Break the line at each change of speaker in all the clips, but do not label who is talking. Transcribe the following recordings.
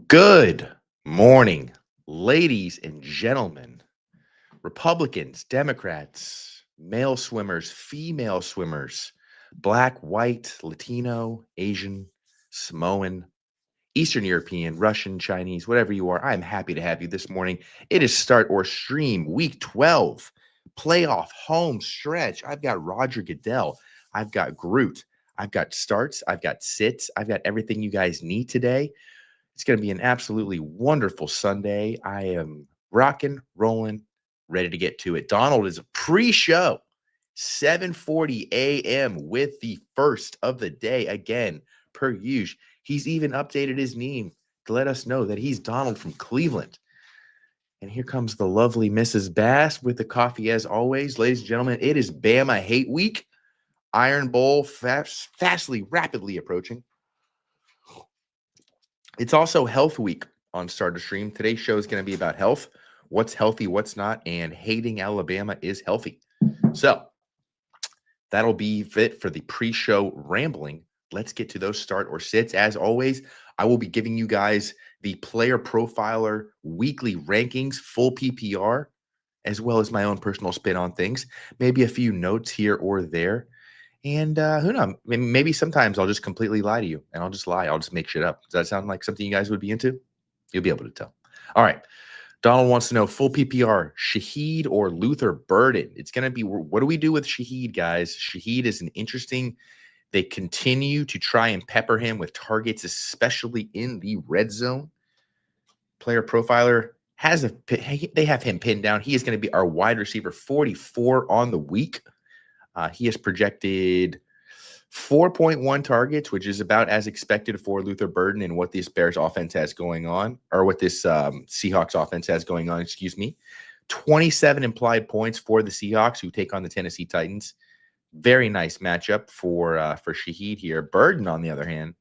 Good morning, ladies and gentlemen, Republicans, Democrats, male swimmers, female swimmers, Black, white, Latino, Asian, Samoan, Eastern European, Russian, Chinese, whatever you are. I'm happy to have you this morning. It is Start or Stream Week 12, playoff home stretch. I've got Roger Goodell. I've got Groot. I've got starts. I've got sits. I've got everything you guys need today. It's going to be an absolutely wonderful Sunday. I am rocking, rolling, ready to get to it. Donald is a pre-show, 7:40 a.m. with the first of the day. Again, per usual. He's even updated his name to let us know that he's Donald from Cleveland. And here comes the lovely Mrs. Bass with the coffee as always. Ladies and gentlemen, it is Bama Hate Week. Iron Bowl rapidly approaching. It's also Health Week on Start or Stream. Today's show is going to be about health, what's healthy, what's not, and hating Alabama is healthy. So that'll be it for the pre-show rambling. Let's get to those start or sits. As always, I will be giving you guys the Player Profiler weekly rankings, full PPR, as well as my own personal spin on things. Maybe a few notes here or there. And who knows? Maybe sometimes I'll just completely lie to you, and I'll just lie. I'll just make shit up. Does that sound like something you guys would be into? You'll be able to tell. All right. Donald wants to know full PPR, Shaheed or Luther Burden. It's going to be, what do we do with Shaheed, guys? Shaheed is an interesting, they continue to try and pepper him with targets, especially in the red zone. Player Profiler they have him pinned down. He is going to be our wide receiver 44 on the week. He has projected 4.1 targets, which is about as expected for Luther Burden and what this Bears offense has going on, or what this Seahawks offense has going on, 27 implied points for the Seahawks, who take on the Tennessee Titans. Very nice matchup for Shaheed here. Burden, on the other hand,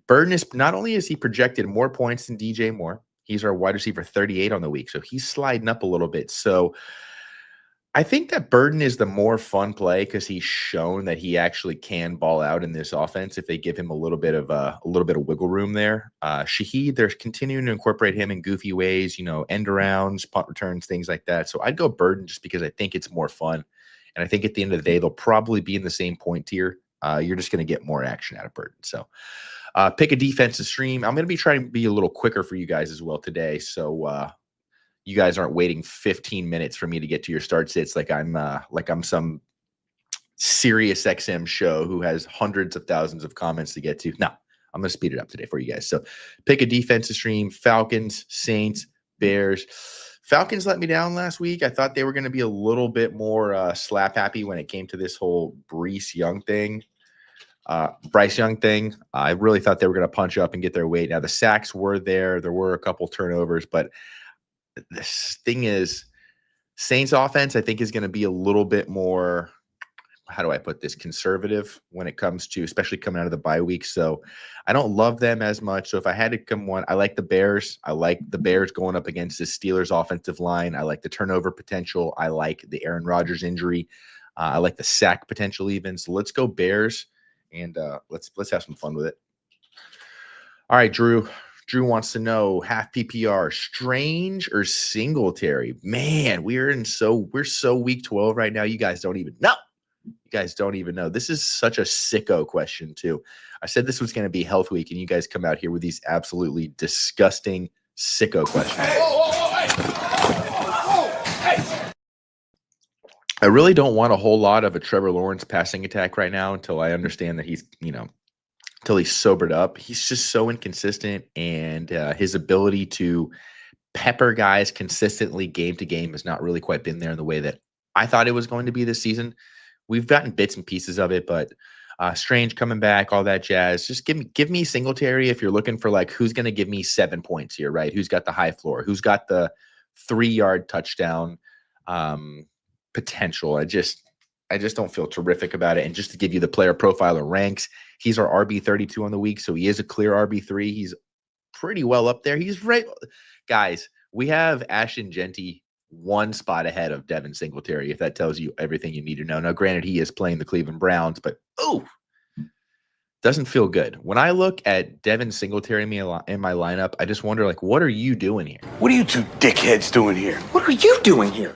is not only is he projected more points than DJ Moore, he's our wide receiver 38 on the week, so he's sliding up a little bit. So I think that Burden is the more fun play because he's shown that he actually can ball out in this offense if they give him a little bit of wiggle room there. Shaheed, they're continuing to incorporate him in goofy ways, end arounds, punt returns, things like that. So I'd go Burden just because I think it's more fun, and I think at the end of the day they'll probably be in the same point tier. You're just going to get more action out of Burden. So pick a defensive stream. I'm going to be trying to be a little quicker for you guys as well today. So you guys aren't waiting 15 minutes for me to get to your start sits like I'm some Sirius XM show who has hundreds of thousands of comments to get to. No, I'm going to speed it up today for you guys. So pick a defensive stream: Falcons, Saints, Bears. Falcons let me down last week. I thought they were going to be a little bit more slap happy when it came to this whole Bryce Young thing. I really thought they were going to punch up and get their weight. Now the sacks were there. There were a couple turnovers, but this thing is, Saints offense, I think, is going to be a little bit more, how do I put this, conservative when it comes to, especially coming out of the bye week. So I don't love them as much. So if I had to come one, I like the Bears. I like the Bears going up against the Steelers offensive line. I like the turnover potential. I like the Aaron Rodgers injury. I like the sack potential even. So let's go Bears, and let's have some fun with it. All right, Drew. Drew wants to know half PPR, Strange or Singletary. Man, we're so week 12 right now. You guys don't even know. This is such a sicko question too. I said this was going to be health week, and you guys come out here with these absolutely disgusting sicko questions. I really don't want a whole lot of a Trevor Lawrence passing attack right now until I understand that he's, until he's sobered up. He's just so inconsistent, and his ability to pepper guys consistently game to game has not really quite been there in the way that I thought it was going to be this season. We've gotten bits and pieces of it, but Strange coming back, all that jazz. Just give me Singletary if you're looking for like who's going to give me 7 points here, right? Who's got the high floor? Who's got the 3-yard touchdown potential? I just don't feel terrific about it. And just to give you the Player Profiler ranks, he's our RB32 on the week, so he is a clear RB3. He's pretty well up there. He's right. Guys, we have Ashton Genty 1 spot ahead of Devin Singletary, if that tells you everything you need to know. Now, granted, he is playing the Cleveland Browns, but Doesn't feel good. When I look at Devin Singletary in my lineup, I just wonder, like, what are you doing here?
What are you two dickheads doing here? What are you doing here?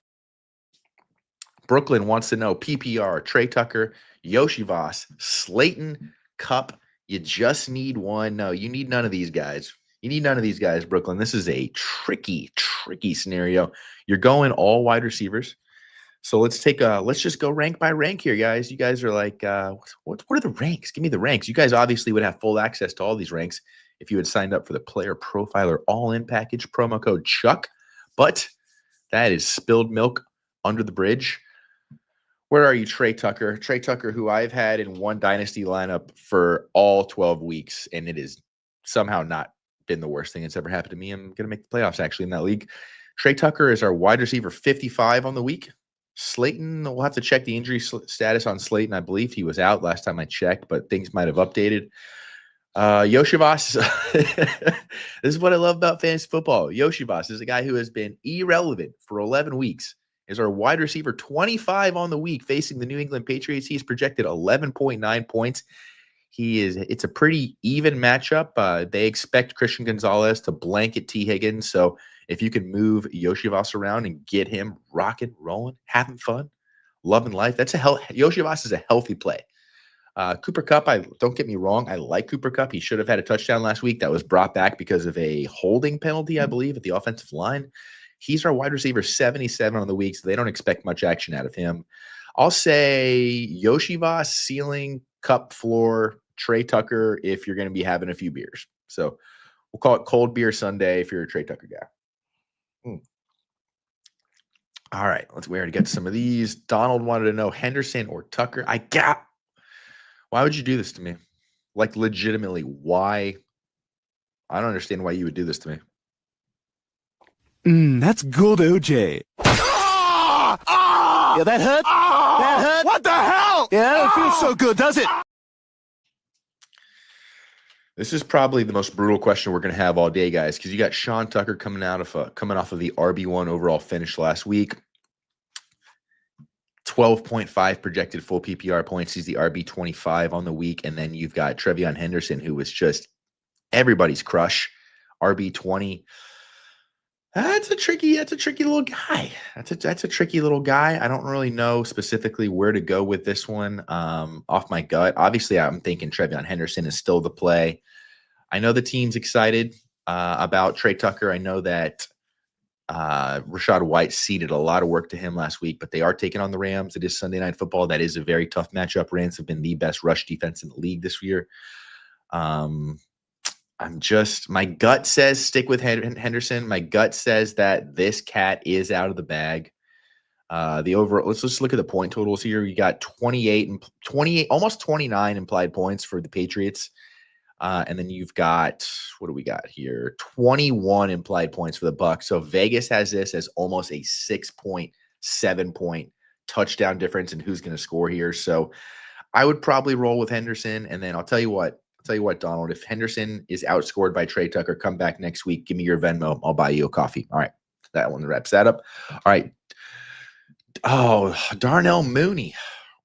Brooklyn wants to know PPR, Trey Tucker, Yoshi Voss, Slayton, Cup. You just need one. No, you need none of these guys. You need none of these guys, Brooklyn. This is a tricky scenario. You're going all wide receivers. So let's just go rank by rank here, guys. You guys are like, what are the ranks? Give me the ranks. You guys obviously would have full access to all these ranks if you had signed up for the Player Profiler All-In Package, promo code Chuck. But that is spilled milk under the bridge. Where are you, Trey Tucker? Trey Tucker, who I've had in one Dynasty lineup for all 12 weeks, and it has somehow not been the worst thing that's ever happened to me. I'm going to make the playoffs, actually, in that league. Trey Tucker is our wide receiver 55 on the week. Slayton, we'll have to check the injury status on Slayton. I believe he was out last time I checked, but things might have updated. Yoshivas, this is what I love about fantasy football. Yoshivas is a guy who has been irrelevant for 11 weeks. Is our wide receiver 25 on the week facing the New England Patriots. He's projected 11.9 points. It's a pretty even matchup. They expect Christian Gonzalez to blanket T. Higgins. So if you can move Yoshivas around and get him rocking, rolling, having fun, loving life, Yoshivas is a healthy play. Cooper Kupp, don't get me wrong, I like Cooper Kupp. He should have had a touchdown last week that was brought back because of a holding penalty, I believe, at the offensive line. He's our wide receiver 77 on the week, so they don't expect much action out of him. I'll say Yoshivas, ceiling, Cup, floor, Trey Tucker if you're going to be having a few beers. So we'll call it Cold Beer Sunday if you're a Trey Tucker guy. All right, we already get some of these. Donald wanted to know Henderson or Tucker. Why would you do this to me? Like, legitimately, why? I don't understand why you would do this to me.
That's good, OJ. Yeah, that hurt? That hurt?
What the hell?
Yeah, it feels so good, does it?
This is probably the most brutal question we're going to have all day, guys, because you got Sean Tucker coming off of the RB1 overall finish last week. 12.5 projected full PPR points. He's the RB25 on the week. And then you've got Trevion Henderson, who was just everybody's crush, RB20. That's a tricky little guy. That's a tricky little guy. I don't really know specifically where to go with this one. Off my gut, obviously, I'm thinking Trevion Henderson is still the play. I know the team's excited about Trey Tucker. I know that Rachaad White ceded a lot of work to him last week, but they are taking on the Rams. It is Sunday Night Football. That is a very tough matchup. Rams have been the best rush defense in the league this year. My gut says stick with Henderson. My gut says that this cat is out of the bag. Let's just look at the point totals here. You got 28, almost 29 implied points for the Patriots. And then you've got, what do we got here? 21 implied points for the Bucs. So Vegas has this as almost a 6.7 point touchdown difference in who's going to score here. So I would probably roll with Henderson. And then I'll tell you what, Donald, if Henderson is outscored by Trey Tucker, come back next week. Give me your Venmo. I'll buy you a coffee. All right. That one wraps that up. All right. Oh, Darnell Mooney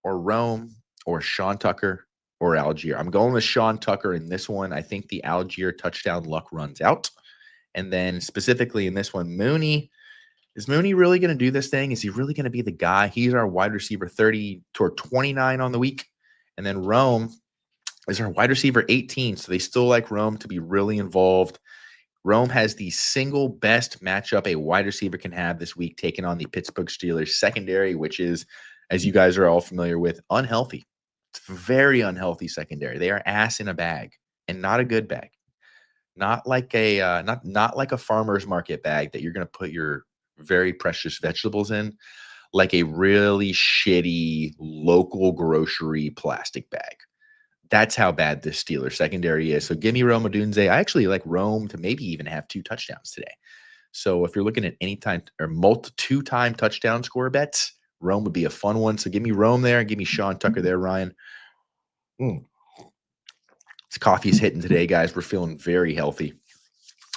or Rome or Sean Tucker or Algier. I'm going with Sean Tucker in this one. I think the Algier touchdown luck runs out. And then specifically in this one, is Mooney really going to do this thing? Is he really going to be the guy? He's our wide receiver 30 toward 29 on the week. And then Rome is our wide receiver 18. So they still like Rome to be really involved. Rome has the single best matchup a wide receiver can have this week, taking on the Pittsburgh Steelers secondary, which is, as you guys are all familiar with, unhealthy. It's a very unhealthy secondary. They are ass in a bag, and not a good bag. Not like a not like a farmer's market bag that you're going to put your very precious vegetables in, like a really shitty local grocery plastic bag. That's how bad this Steelers secondary is. So give me Rome Odunze. I actually like Rome to maybe even have 2 touchdowns today. So if you're looking at any time or two-time touchdown score bets, Rome would be a fun one. So give me Rome there and give me Sean Tucker there, Ryan. This coffee's hitting today, guys. We're feeling very healthy.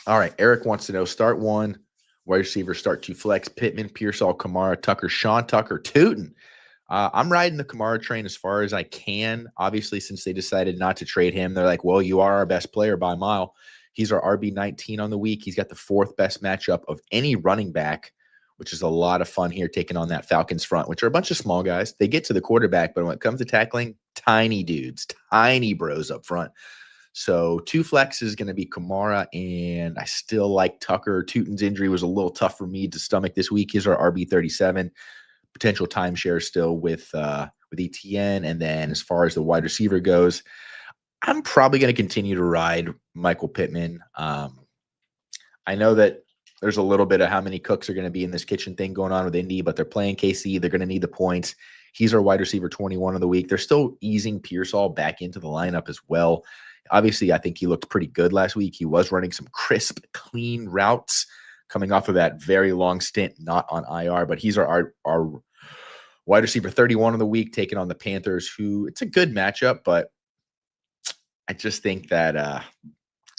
All right. Eric wants to know start 1, wide receiver, start 2 flex, Pittman, Pearsall, Kamara, Tucker, Sean Tucker, Tootin. I'm riding the Kamara train as far as I can. Obviously, since they decided not to trade him, they're like, well, you are our best player by a mile. He's our RB19 on the week. He's got the 4th best matchup of any running back, which is a lot of fun here, taking on that Falcons front, which are a bunch of small guys. They get to the quarterback, but when it comes to tackling, tiny dudes, tiny bros up front. So 2 flex is going to be Kamara, and I still like Tucker. Tootin's injury was a little tough for me to stomach this week. He's our RB37. Potential timeshare still with ETN. And then as far as the wide receiver goes, I'm probably going to continue to ride Michael Pittman. I know that there's a little bit of how many cooks are going to be in this kitchen thing going on with Indy, but they're playing KC. They're going to need the points. He's our wide receiver 21 of the week. They're still easing Pearsall back into the lineup as well. Obviously, I think he looked pretty good last week. He was running some crisp, clean routes coming off of that very long stint, not on IR, but he's our wide receiver 31 of the week, taking on the Panthers, who it's a good matchup, but I just think that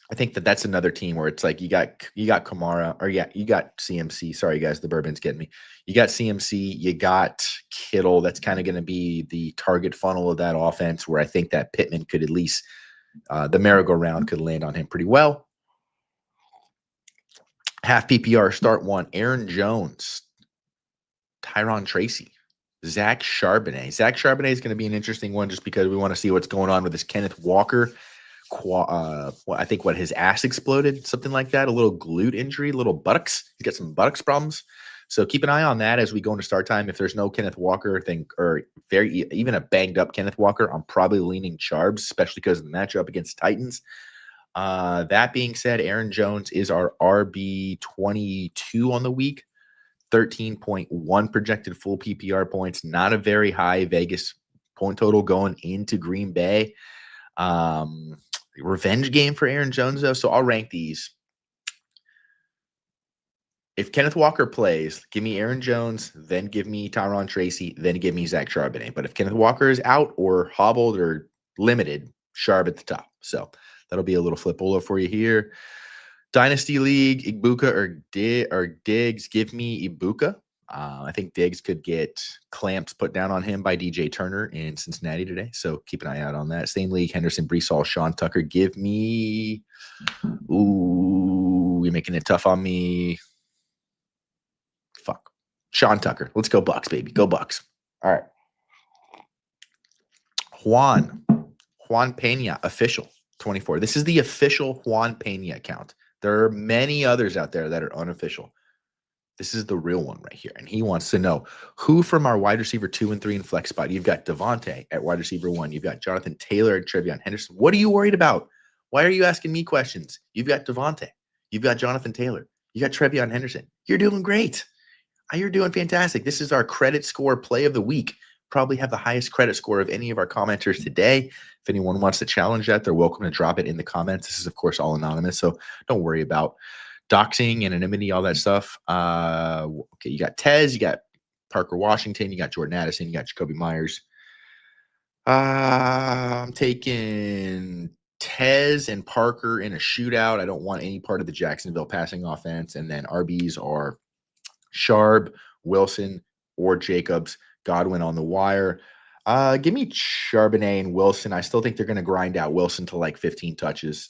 that's another team where it's like you got Kamara, or you got CMC. Sorry, guys, the bourbon's getting me. You got CMC, you got Kittle. That's kind of going to be the target funnel of that offense, where I think that Pittman could at least the merry-go-round could land on him pretty well. Half PPR, start 1. Aaron Jones, Tyron Tracy, Zach Charbonnet. Zach Charbonnet is going to be an interesting one just because we want to see what's going on with this Kenneth Walker. I think his ass exploded, something like that, a little glute injury, little buttocks. He's got some buttocks problems. So keep an eye on that as we go into start time. If there's no Kenneth Walker or even a banged up Kenneth Walker, I'm probably leaning Charbs, especially because of the matchup against Titans. That being said, Aaron Jones is our RB22 on the week. 13.1 projected full PPR points. Not a very high Vegas point total going into Green Bay. Revenge game for Aaron Jones, though. So I'll rank these. If Kenneth Walker plays, give me Aaron Jones, then give me Tyron Tracy, then give me Zach Charbonnet. But if Kenneth Walker is out or hobbled or limited, Sharb at the top. So that'll be a little flip-ola for you here. Dynasty League, Ibuka or Diggs, give me Ibuka. I think Diggs could get clamps put down on him by DJ Turner in Cincinnati today. So keep an eye out on that. Same league, Henderson, Brees, Sean Tucker. Give me – ooh, you're making it tough on me. Fuck. Sean Tucker. Let's go Bucks, baby. Go Bucks. All right. Juan Pena, official, 24. This is the official Juan Pena account. There are many others out there that are unofficial. This is the real one right here. And he wants to know who from our wide receiver 2 and 3 in flex spot. You've got Devontae at wide receiver 1. You've got Jonathan Taylor and Trevion Henderson. What are you worried about? Why are you asking me questions? You've got Devontae. You've got Jonathan Taylor. You got Trevion Henderson. You're doing great. You're doing fantastic. This is our credit score play of the week. Probably have the highest credit score of any of our commenters today. If anyone wants to challenge that, they're welcome to drop it in the comments. This is, of course, all anonymous, so don't worry about doxing, anonymity, all that stuff. Okay, you got Tez, you got Parker Washington, you got Jordan Addison, you got Jacoby Myers. I'm taking Tez and Parker in a shootout. I don't want any part of the Jacksonville passing offense. And then RBs are Sharb, Wilson, or Jacobs. Godwin on the wire. Give me Charbonnet and Wilson. I still think they're going to grind out Wilson to like 15 touches.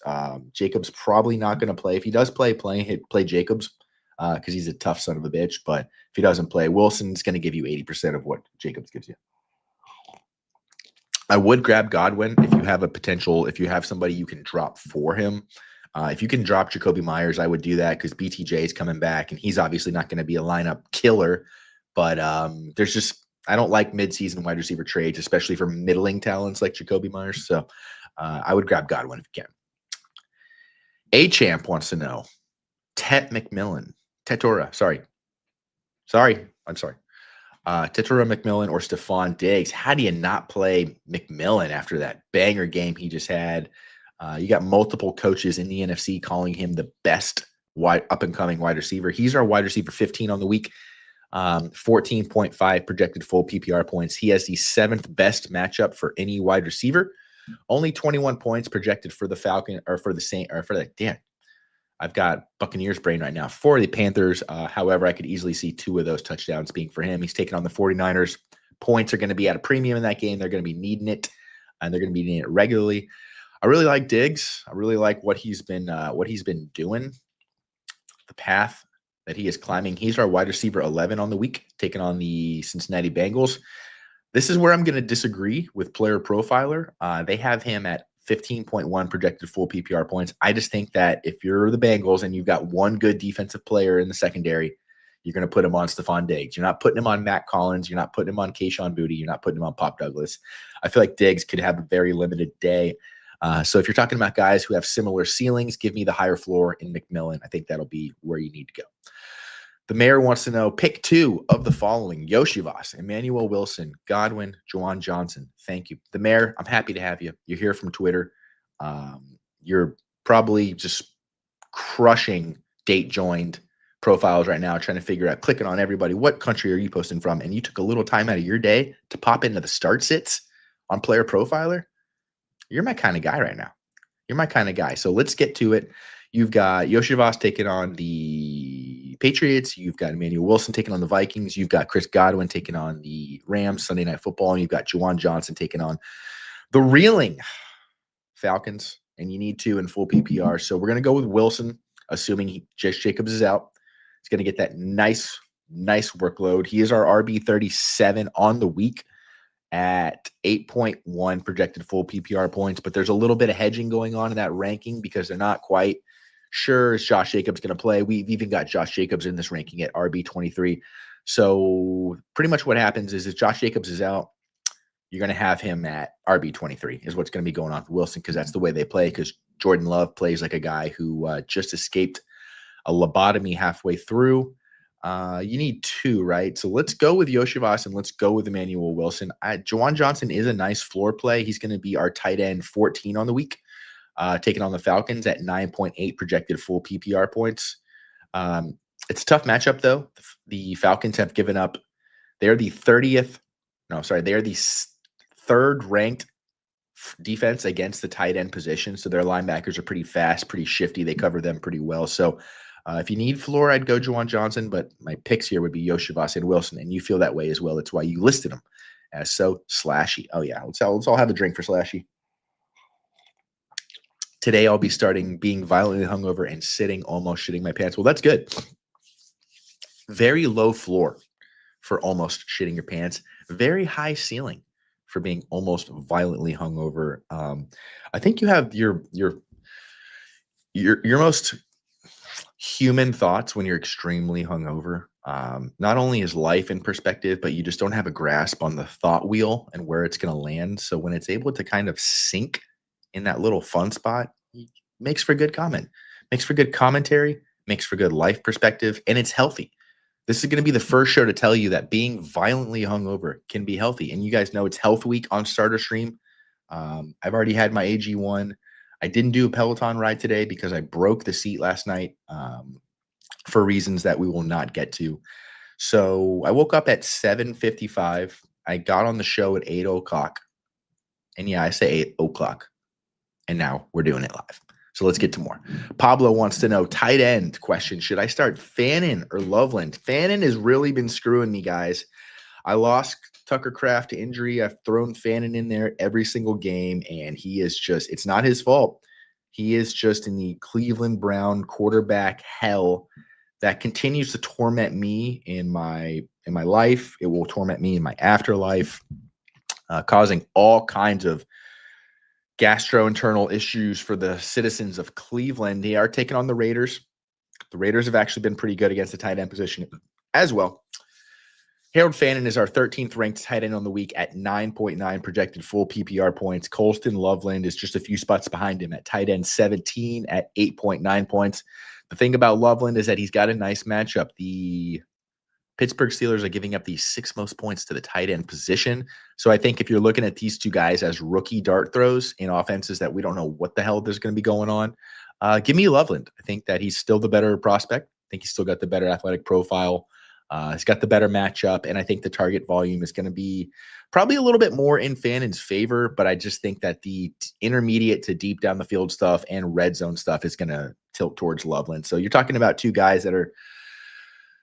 Jacobs probably not going to play. If he does play Jacobs because he's a tough son of a bitch. But if he doesn't play, Wilson's going to give you 80% of what Jacobs gives you. I would grab Godwin if you have somebody you can drop for him. If you can drop Jacoby Myers, I would do that because BTJ is coming back, and he's obviously not going to be a lineup killer. But I don't like midseason wide receiver trades, especially for middling talents like Jacoby Myers. So I would grab Godwin if you can. A-Champ wants to know, Tetora McMillan or Stephon Diggs. How do you not play McMillan after that banger game he just had? You got multiple coaches in the NFC calling him the best up-and-coming wide receiver. He's our wide receiver 15 on the week. 14.5 projected full PPR points. He has the 7th best matchup for any wide receiver. Only 21 points projected for the Falcon or for the Saint or for the damn. I've got Buccaneers brain right now for the Panthers. However, I could easily see 2 of those touchdowns being for him. He's taking on the 49ers. points are going to be at a premium in that game. They're going to be needing it, and they're going to be needing it regularly. I really like Diggs. I really like what he's been doing, the path that he is climbing. He's our wide receiver 11 on the week, taking on the Cincinnati Bengals. This is where I'm going to disagree with Player Profiler. They have him at 15.1 projected full PPR points. I just think that if you're the Bengals and you've got one good defensive player in the secondary, you're going to put him on Stephon Diggs. You're not putting him on Matt Collins. You're not putting him on Kayshon Boutte. You're not putting him on Pop Douglas. I feel like Diggs could have a very limited day. So if you're talking about guys who have similar ceilings, give me the higher floor in McMillan. I think that'll be where you need to go. The mayor wants to know, pick 2 of the following: Yoshivas, Emmanuel Wilson, Godwin, Juwan Johnson. Thank you. The mayor, I'm happy to have you. You're here from Twitter. You're probably just crushing date joined profiles right now, trying to figure out, clicking on everybody, what country are you posting from? And you took a little time out of your day to pop into the start sits on Player Profiler. You're my kind of guy right now. You're my kind of guy. So let's get to it. You've got Yoshivas taking on the Patriots. You've got Emmanuel Wilson taking on the Vikings. You've got Chris Godwin taking on the Rams Sunday Night Football. And you've got Juwan Johnson taking on the reeling Falcons. And you need 2 in full PPR. So we're going to go with Wilson, assuming Josh Jacobs is out. He's going to get that nice workload. He is our RB 37 on the week at 8.1 projected full PPR points, but there's a little bit of hedging going on in that ranking because they're not quite sure is Josh Jacobs going to play. We've even got Josh Jacobs in this ranking at RB 23. So pretty much what happens is if Josh Jacobs is out, you're going to have him at RB 23 is what's going to be going on with Wilson, because that's the way they play, because Jordan Love plays like a guy who just escaped a lobotomy halfway through. You need 2, right? So let's go with Yoshivas and let's go with Emmanuel Wilson. Juwan Johnson is a nice floor play. He's going to be our tight end 14 on the week, taking on the Falcons at 9.8 projected full PPR points. It's a tough matchup, though. The Falcons have given up. They're the 30th. No, sorry. They are the 3rd ranked defense against the tight end position. So their linebackers are pretty fast, pretty shifty. They cover them pretty well. So if you need floor, I'd go Juwan Johnson, but my picks here would be Yoshivas and Wilson, and you feel that way as well. That's why you listed them as so slashy. Oh, yeah. Let's all have a drink for slashy. Today, I'll be starting being violently hungover and sitting, almost shitting my pants. Well, that's good. Very low floor for almost shitting your pants. Very high ceiling for being almost violently hungover. I think you have your most human thoughts when you're extremely hungover. Not only is life in perspective, but you just don't have a grasp on the thought wheel and where it's going to land. So when it's able to kind of sink in that little fun spot, it makes for good comment, makes for good commentary, makes for good life perspective, and it's healthy. This is going to be the first show to tell you that being violently hungover can be healthy. And you guys know it's Health Week on Starter Stream. I've already had my AG1. I didn't do a Peloton ride today because I broke the seat last night for reasons that we will not get to. So I woke up at 7:55. I got on the show at 8 o'clock. And yeah, I say 8 o'clock. And now we're doing it live. So let's get to more. Pablo wants to know, tight end question. Should I start Fannin or Loveland? Fannin has really been screwing me, guys. I lost Tucker Kraft to injury. I've thrown Fannin in there every single game, and he is just, it's not his fault. He is just in the Cleveland Brown quarterback hell that continues to torment me in my life. It will torment me in my afterlife, causing all kinds of gastrointestinal issues for the citizens of Cleveland. They are taking on the Raiders. The Raiders have actually been pretty good against the tight end position as well. Harold Fannin is our 13th ranked tight end on the week at 9.9 projected full PPR points. Colston Loveland is just a few spots behind him at tight end 17 at 8.9 points. The thing about Loveland is that he's got a nice matchup. The Pittsburgh Steelers are giving up the 6th most points to the tight end position. So I think if you're looking at these two guys as rookie dart throws in offenses that we don't know what the hell there's going to be going on, give me Loveland. I think that he's still the better prospect. I think he's still got the better athletic profile. He's got the better matchup, and I think the target volume is going to be probably a little bit more in Fannin's favor, but I just think that the intermediate to deep down the field stuff and red zone stuff is going to tilt towards Loveland. So you're talking about two guys that are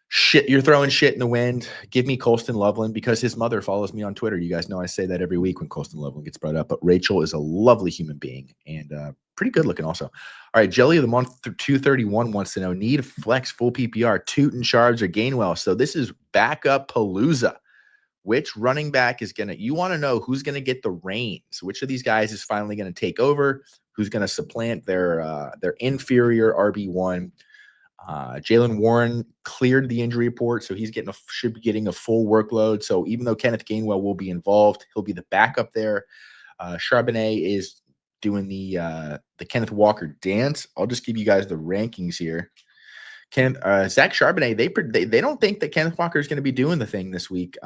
Shit, you're throwing shit in the wind. Give me Colston Loveland because his mother follows me on Twitter. You guys know I say that every week when Colston Loveland gets brought up. But Rachel is a lovely human being and pretty good looking also. All right, Jelly of the Month 231 wants to know, need flex full PPR, Tootin, Shards, or Gainwell. So this is backup palooza. Which running back is going to – you want to know who's going to get the reins. Which of these guys is finally going to take over? Who's going to supplant their inferior RB1? Jalen Warren cleared the injury report, so he's should be getting a full workload. So even though Kenneth Gainwell will be involved, he'll be the backup there. Charbonnet is doing the Kenneth Walker dance. I'll just give you guys the rankings here. Zach Charbonnet, they don't think that Kenneth Walker is going to be doing the thing this week.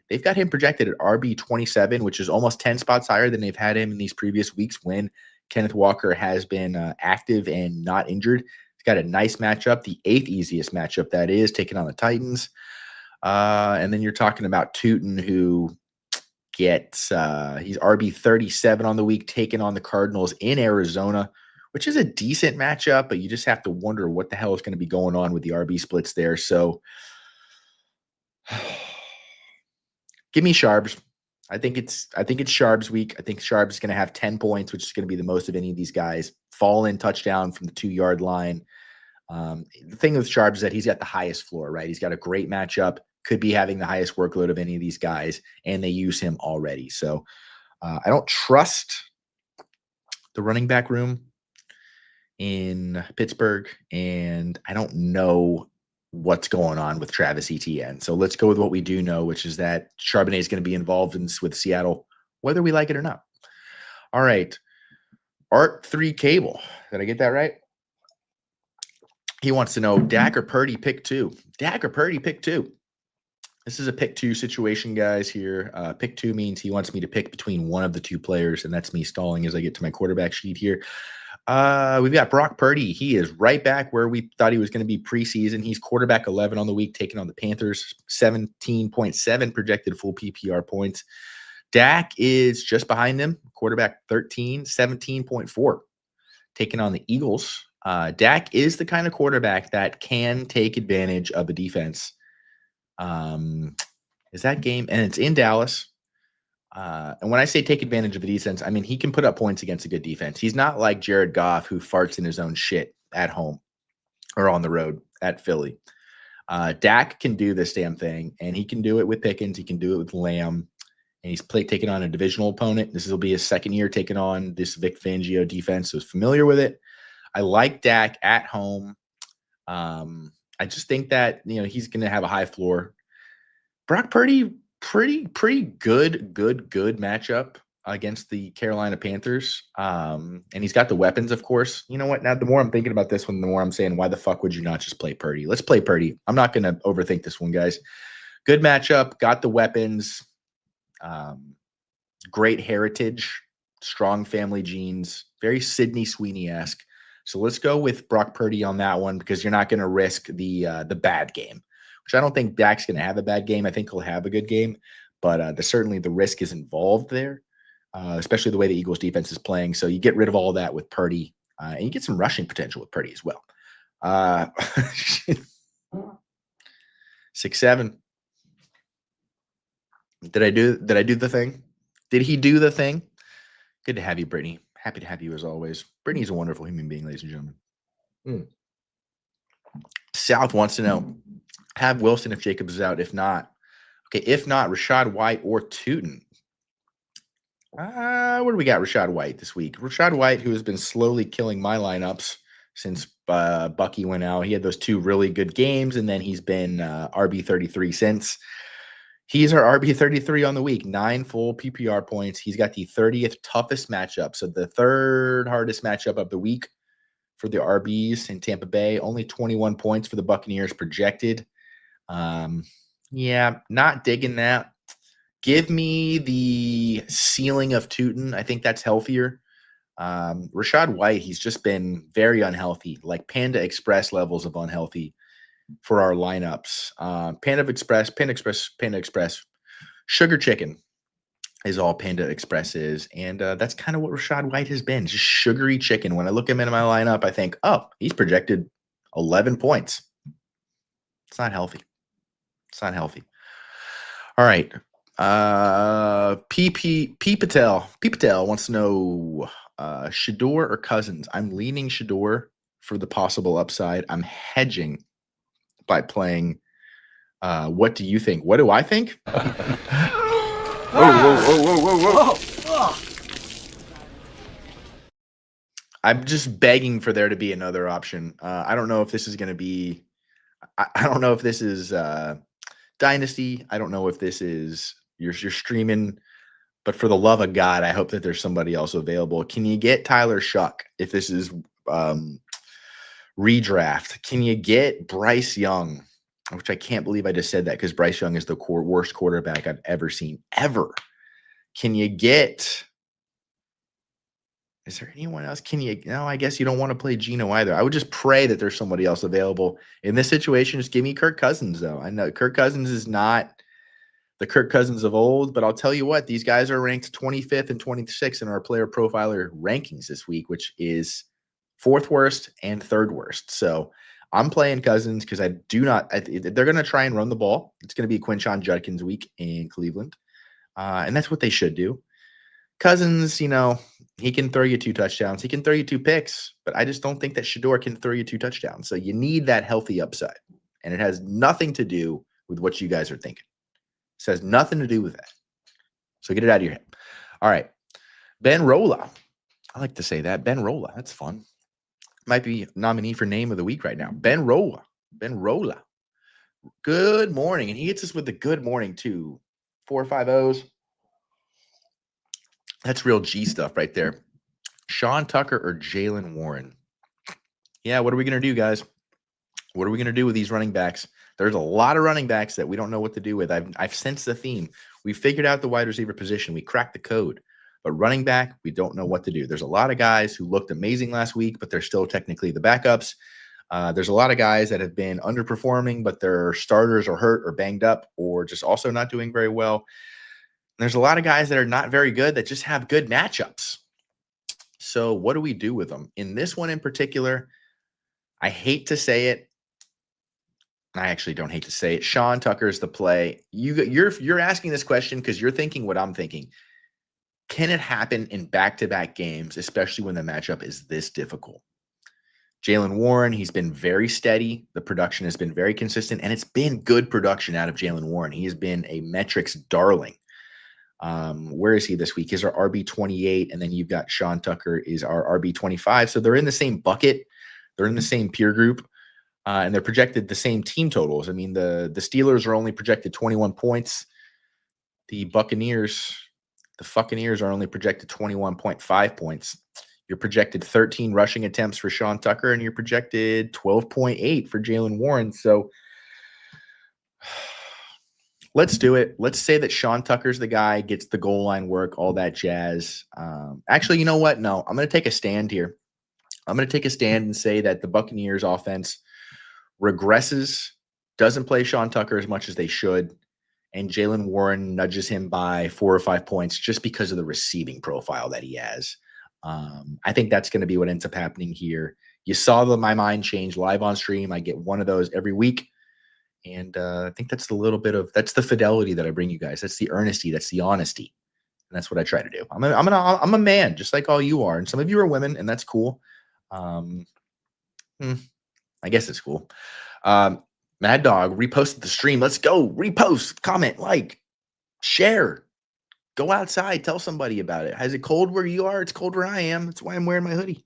They've got him projected at RB 27, which is almost 10 spots higher than they've had him in these previous weeks when Kenneth Walker has been active and not injured. He's got a nice matchup, the 8th easiest matchup that is, taking on the Titans. And then you're talking about Tootin, who gets he's RB 37 on the week, taking on the Cardinals in Arizona, which is a decent matchup, but you just have to wonder what the hell is going to be going on with the RB splits there. So give me Sharbs. I think it's Sharbs week. I think Sharbs is going to have 10 points, which is going to be the most of any of these guys. Fall in touchdown from the 2-yard line. The thing with Sharbs is that he's got the highest floor, right? He's got a great matchup, could be having the highest workload of any of these guys, and they use him already. So I don't trust the running back room in Pittsburgh, and I don't know what's going on with Travis Etienne. So let's go with what we do know, which is that Charbonnet is going to be involved with Seattle, whether we like it or not. All right. Art 3 Cable. Did I get that right? He wants to know, Dak or Purdy, pick 2. Dak or Purdy, pick 2. This is a pick 2 situation, guys, here. Pick 2 means he wants me to pick between one of the 2 players, and that's me stalling as I get to my quarterback sheet here. We've got Brock Purdy. He is right back where we thought he was going to be preseason. He's quarterback 11 on the week, taking on the Panthers, 17.7 projected full PPR points. Dak is just behind him, quarterback 13, 17.4, taking on the Eagles. Dak is the kind of quarterback that can take advantage of a defense. Is that game? And it's in Dallas. And when I say take advantage of the defense, I mean he can put up points against a good defense. He's not like Jared Goff, who farts in his own shit at home or on the road at Philly. Dak can do this damn thing, and he can do it with Pickens. He can do it with Lamb, and he's taking on a divisional opponent. This will be his second year taking on this Vic Fangio defense, so he's familiar with it. I like Dak at home. I just think that he's going to have a high floor. Brock Purdy, pretty good matchup against the Carolina Panthers. And he's got the weapons, of course. You know what? Now, the more I'm thinking about this one, the more I'm saying, why the fuck would you not just play Purdy? Let's play Purdy. I'm not going to overthink this one, guys. Good matchup. Got the weapons. Great heritage. Strong family genes. Very Sidney Sweeney-esque. So let's go with Brock Purdy on that one because you're not going to risk the bad game. Which I don't think Dak's going to have a bad game. I think he'll have a good game, but certainly the risk is involved there, especially the way the Eagles defense is playing. So you get rid of all that with Purdy, and you get some rushing potential with Purdy as well. 6-7. Did I do the thing? Did he do the thing? Good to have you, Brittany. Happy to have you as always. Brittany's a wonderful human being, ladies and gentlemen. South wants to know, have Wilson if Jacobs is out. If not, Rachaad White or Tootin. What do we got Rachaad White this week? Rachaad White, who has been slowly killing my lineups since Bucky went out. He had those 2 really good games, and then he's been RB 33 since. He's our RB 33 on the week, 9 full PPR points. He's got the 30th toughest matchup, so the 3rd hardest matchup of the week for the RBs in Tampa Bay. Only 21 points for the Buccaneers projected. Yeah, not digging that. Give me the ceiling of Tootin. I think that's healthier. Rachaad White, he's just been very unhealthy, like Panda Express levels of unhealthy for our lineups. Panda Express, Sugar Chicken is all Panda Express is. And that's kind of what Rachaad White has been, just sugary chicken. When I look him in my lineup, I think, oh, he's projected 11 points. It's not healthy. It's not healthy. All right. P Patel wants to know Shador or Cousins. I'm leaning Shador for the possible upside. I'm hedging by playing. What do you think? What do I think? Whoa. I'm just begging for there to be another option. I don't know if this is going to be. I don't know if this is Dynasty. I don't know if this is you're streaming. But for the love of God, I hope that there's somebody else available. Can you get Tyler Shuck if this is redraft? Can you get Bryce Young? Which I can't believe I just said that because Bryce Young is the worst quarterback I've ever seen, ever. Can you get – is there anyone else? Can you – no, I guess you don't want to play Geno either. I would just pray that there's somebody else available. In this situation, just give me Kirk Cousins, though. I know Kirk Cousins is not the Kirk Cousins of old, but I'll tell you what, these guys are ranked 25th and 26th in our player profiler rankings this week, which is 4th worst and 3rd worst. So I'm playing Cousins because I do not – they're going to try and run the ball. It's going to be Quinshon Judkins week in Cleveland, and that's what they should do. Cousins, he can throw you 2 touchdowns. He can throw you 2 picks, but I just don't think that Shador can throw you 2 touchdowns. So you need that healthy upside, and it has nothing to do with what you guys are thinking. It has nothing to do with that. So get it out of your head. All right. Ben Rolla. I like to say that. Ben Rolla. That's fun. Might be nominee for name of the week right now. Ben Rolla. Ben Rolla. Good morning. And he hits us with the good morning, too. 4 or 5 O's. That's real G stuff right there. Sean Tucker or Jalen Warren? Yeah, what are we going to do, guys? What are we going to do with these running backs? There's a lot of running backs that we don't know what to do with. I've sensed the theme. We figured out the wide receiver position. We cracked the code. But running back, we don't know what to do. There's a lot of guys who looked amazing last week, but they're still technically the backups. There's a lot of guys that have been underperforming, but their starters are hurt or banged up or just also not doing very well. There's a lot of guys that are not very good that just have good matchups. So what do we do with them? In this one in particular, I hate to say it. I actually don't hate to say it. Sean Tucker's the play. You're asking this question because you're thinking what I'm thinking. Can it happen in back-to-back games, especially when the matchup is this difficult? Jalen Warren, he's been very steady. The production has been very consistent, and it's been good production out of Jalen Warren. He has been a metrics darling. Where is he this week? He's our RB28, and then you've got Sean Tucker is our RB25. So they're in the same bucket. They're in the same peer group, and they're projected the same team totals. I mean, the Steelers are only projected 21 points. The Buccaneers are only projected 21.5 points. You're projected 13 rushing attempts for Sean Tucker, and you're projected 12.8 for Jalen Warren. So let's do it. Let's say that Sean Tucker's the guy, gets the goal line work, all that jazz. Actually, you know what? No, I'm going to take a stand here. I'm going to take a stand and say that the Buccaneers offense regresses, doesn't play Sean Tucker as much as they should, and Jalen Warren nudges him by 4 or 5 points just because of the receiving profile that he has. I think that's going to be what ends up happening here. You saw my mind change live on stream. I get one of those every week. And I think that's that's the fidelity that I bring you guys. That's the earnesty. That's the honesty. And that's what I try to do. I'm a man, just like all you are. And some of you are women, and that's cool. I guess it's cool. Mad Dog reposted the stream. Let's go. Repost, comment, like, share. Go outside. Tell somebody about it. Is it cold where you are? It's cold where I am. That's why I'm wearing my hoodie.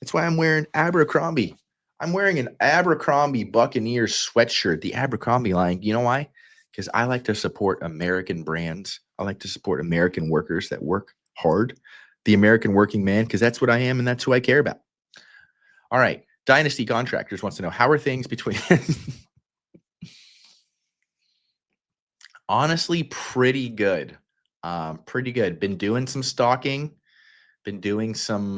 That's why I'm wearing Abercrombie. I'm wearing an Abercrombie Buccaneers sweatshirt, the Abercrombie line. You know why? Because I like to support American brands. I like to support American workers that work hard. The American working man, because that's what I am and that's who I care about. All right. Dynasty Contractors wants to know, how are things between... Honestly, pretty good. Pretty good. Been doing some stalking. Been doing some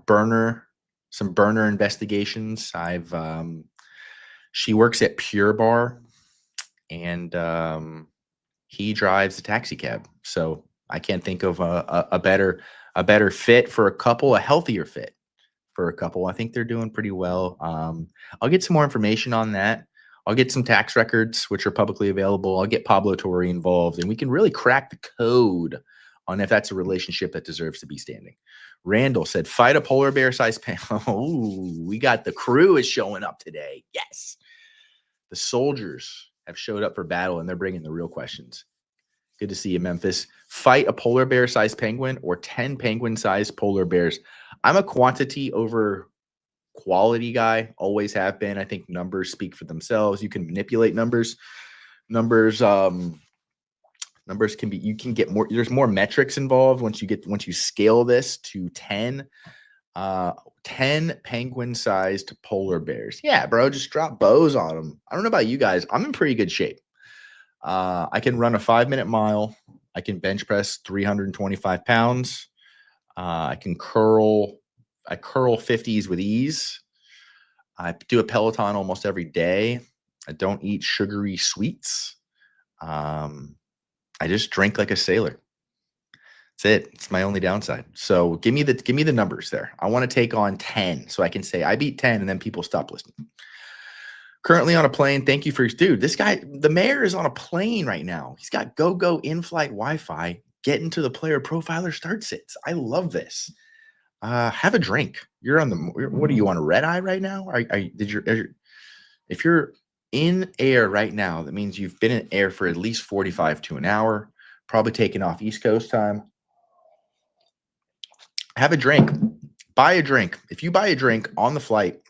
burner investigations. She works at Pure Bar, and he drives a taxi cab. So I can't think of a better fit for a couple, a healthier fit for a couple. I think they're doing pretty well. I'll get some more information on that. I'll get some tax records, which are publicly available. I'll get Pablo Torre involved, and we can really crack the code on if that's a relationship that deserves to be standing. Randall said, fight a polar bear size penguin. Oh, we got the crew is showing up today. Yes. The soldiers have showed up for battle, and they're bringing the real questions. Good to see you, Memphis. Fight a polar bear sized penguin or 10 penguin sized polar bears. I'm a quantity over quality guy, always have been. I think numbers speak for themselves. You can manipulate numbers. Numbers can be, you can get more, there's more metrics involved once you scale this to 10 penguin sized polar bears. Yeah, bro, just drop bows on them. I don't know about you guys. I'm in pretty good shape. I can run a 5-minute mile. I can bench press 325 pounds. I curl 50s with ease. I do a Peloton almost every day. I don't eat sugary sweets. I just drink like a sailor. That's it. It's my only downside. So give me the numbers there. I want to take on 10 so I can say I beat 10 and then people stop listening. Currently on a plane. Thank you for dude. This guy, the mayor is on a plane right now. He's got go in-flight Wi-Fi. Getting to the player profiler start sits. I love this. Have a drink. You're on the. What are you on a red eye right now? If you're in air right now, that means you've been in air for at least 45 to an hour. Probably taking off East Coast time. Have a drink. Buy a drink. If you buy a drink on the flight,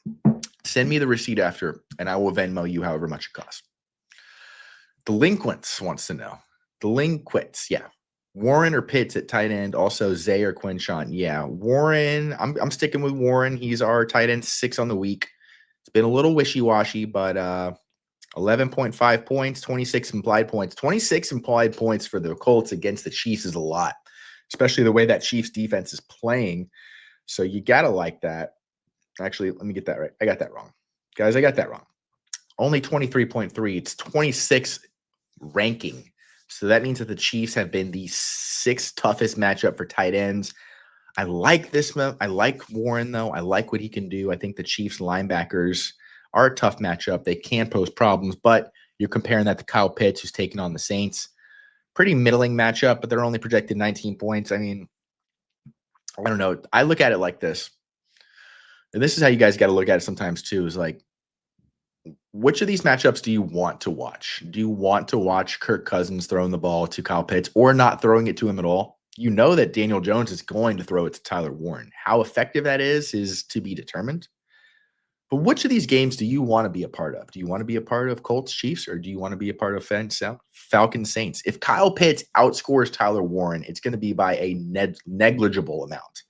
send me the receipt after, and I will Venmo you however much it costs. Delinquents wants to know. Delinquents, yeah. Warren or Pitts at tight end. Also Zay or Quinshon. Yeah, Warren. I'm sticking with Warren. He's our tight end 6 on the week. It's been a little wishy-washy, but 11.5 points, 26 implied points. 26 implied points for the Colts against the Chiefs is a lot, especially the way that Chiefs defense is playing. So you got to like that. Actually, let me get that right. I got that wrong. Guys, I got that wrong. Only 23.3. It's 26 ranking. So that means that the Chiefs have been the 6th toughest matchup for tight ends. I like this. I like Warren, though. I like what he can do. I think the Chiefs linebackers are a tough matchup. They can pose problems, but you're comparing that to Kyle Pitts, who's taking on the Saints. Pretty middling matchup, but they're only projected 19 points. I mean, I don't know. I look at it like this. And this is how you guys got to look at it sometimes, too, is like, which of these matchups do you want to watch? Do you want to watch Kirk Cousins throwing the ball to Kyle Pitts or not throwing it to him at all? You know that Daniel Jones is going to throw it to Tyler Warren. How effective that is to be determined. But which of these games do you want to be a part of? Do you want to be a part of Colts Chiefs, or do you want to be a part of Falcons Saints? If Kyle Pitts outscores Tyler Warren, it's going to be by a negligible amount.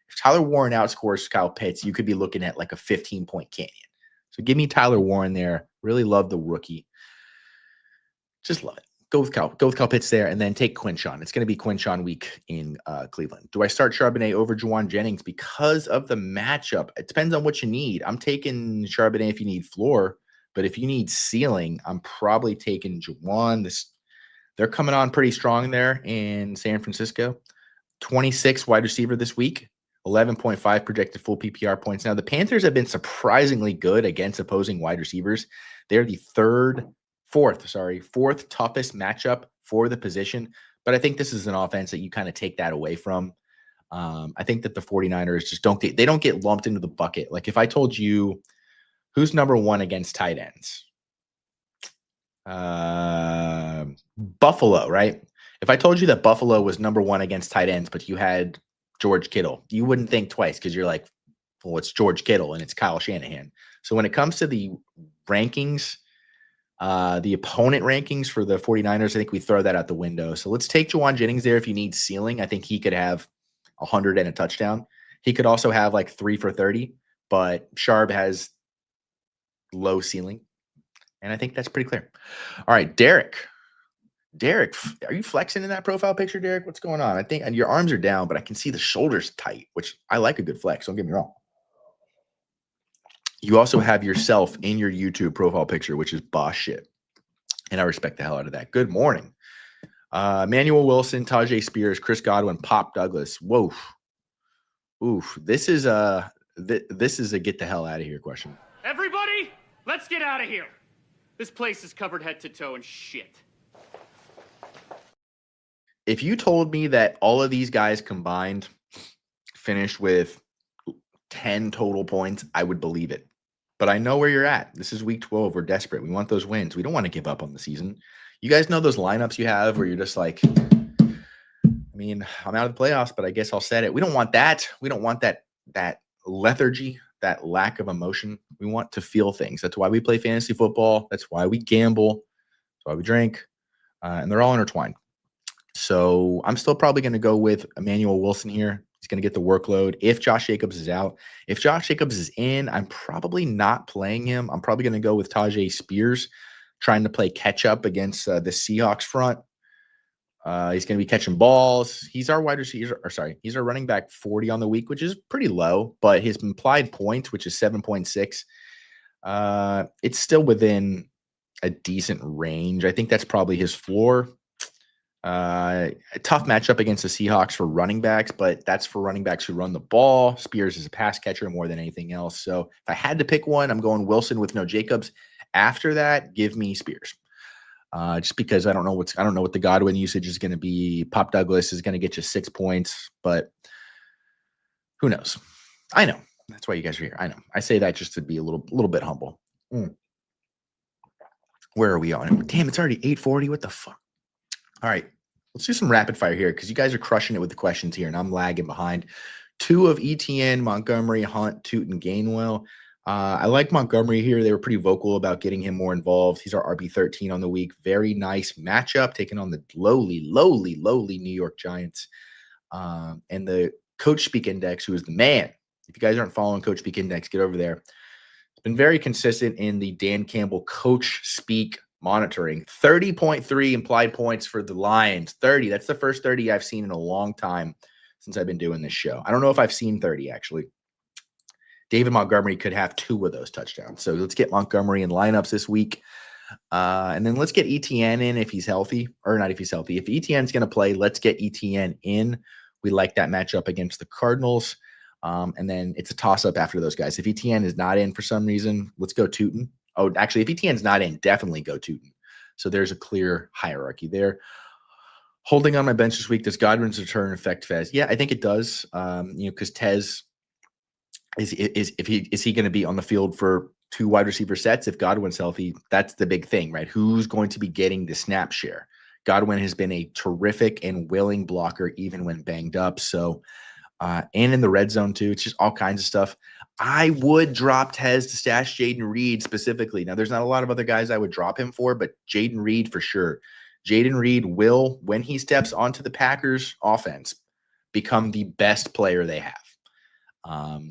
If Tyler Warren outscores Kyle Pitts, you could be looking at like a 15-point canyon. So give me Tyler Warren there. Really love the rookie. Just love it. Go with Kyle Pitts there, and then take Quinshon. It's going to be Quinshon week in Cleveland. Do I start Charbonnet over Juwan Jennings because of the matchup? It depends on what you need. I'm taking Charbonnet if you need floor, but if you need ceiling, I'm probably taking Juwan. They're coming on pretty strong there in San Francisco. 26 wide receiver this week. 11.5 projected full PPR points. Now, the Panthers have been surprisingly good against opposing wide receivers. They're the fourth toughest matchup for the position. But I think this is an offense that you kind of take that away from. I think that the 49ers just don't get lumped into the bucket. Like if I told you who's number 1 against tight ends, Buffalo, right? If I told you that Buffalo was number 1 against tight ends, but you had George Kittle, you wouldn't think twice because you're like, well, it's George Kittle and it's Kyle Shanahan. So when it comes to the rankings, the opponent rankings for the 49ers, I think we throw that out the window. So let's take Juwan Jennings there if you need ceiling. I think he could have 100 and a touchdown. He could also have like 3 for 30, but Sharp has low ceiling. And I think that's pretty clear. All right, Derek, are you flexing in that profile picture, Derek? What's going on? I think your arms are down, but I can see the shoulders tight, which I like a good flex. Don't get me wrong. You also have yourself in your YouTube profile picture, which is boss shit. And I respect the hell out of that. Good morning. Manuel Wilson, Tajay Spears, Chris Godwin, Pop Douglas. Whoa. Oof. This is a get the hell out of here question.
Everybody, let's get out of here. This place is covered head to toe in shit.
If you told me that all of these guys combined finished with 10 total points, I would believe it. But I know where you're at. This is week 12. We're desperate. We want those wins. We don't want to give up on the season. You guys know those lineups you have where you're just like, I mean, I'm out of the playoffs, but I guess I'll set it. We don't want that. We don't want that lethargy, that lack of emotion. We want to feel things. That's why we play fantasy football. That's why we gamble. That's why we drink. And they're all intertwined. So I'm still probably going to go with Emmanuel Wilson here. He's going to get the workload if Josh Jacobs is out. If Josh Jacobs is in, I'm probably not playing him. I'm probably going to go with Tajay Spears, trying to play catch up against the Seahawks front. He's going to be catching balls. He's our wide receiver, he's our running back 40 on the week, which is pretty low, but his implied points, which is 7.6, it's still within a decent range. I think that's probably his floor. A tough matchup against the Seahawks for running backs, but that's for running backs who run the ball. Spears is a pass catcher more than anything else. So if I had to pick one, I'm going Wilson with no Jacobs. After that, give me Spears. Just because I don't know what the Godwin usage is going to be. Pop Douglas is going to get you 6 points, but who knows? I know. That's why you guys are here. I know. I say that just to be a little bit humble. Where are we on? Damn, it's already 8:40. What the fuck? All right, let's do some rapid fire here because you guys are crushing it with the questions here, and I'm lagging behind. 2 of ETN, Montgomery, Hunt, Tootin, Gainwell. I like Montgomery here. They were pretty vocal about getting him more involved. He's our RB13 on the week. Very nice matchup, taking on the lowly New York Giants. And the Coach Speak Index, who is the man. If you guys aren't following Coach Speak Index, get over there. It's been very consistent in the Dan Campbell Coach Speak monitoring. 30.3 implied points for the Lions. 30. That's the first 30 I've seen in a long time since I've been doing this show. I don't know if I've seen 30, actually. David Montgomery could have 2 of those touchdowns. So let's get Montgomery in lineups this week. And then let's get ETN in if he's healthy. Or not if he's healthy. If ETN's going to play, let's get ETN in. We like that matchup against the Cardinals. And then it's a toss-up after those guys. If ETN is not in for some reason, let's go Tootin. Oh, actually, if ETN's not in, definitely go Tootin. So there's a clear hierarchy there. Holding on my bench this week, does Godwin's return affect Fez? Yeah, I think it does. Because Tez is he going to be on the field for 2 wide receiver sets? If Godwin's healthy, that's the big thing, right? Who's going to be getting the snap share? Godwin has been a terrific and willing blocker even when banged up. So, and in the red zone too, it's just all kinds of stuff. I would drop Tez to stash Jaden Reed specifically. Now, there's not a lot of other guys I would drop him for, but Jaden Reed for sure. Jaden Reed will, when he steps onto the Packers offense, become the best player they have.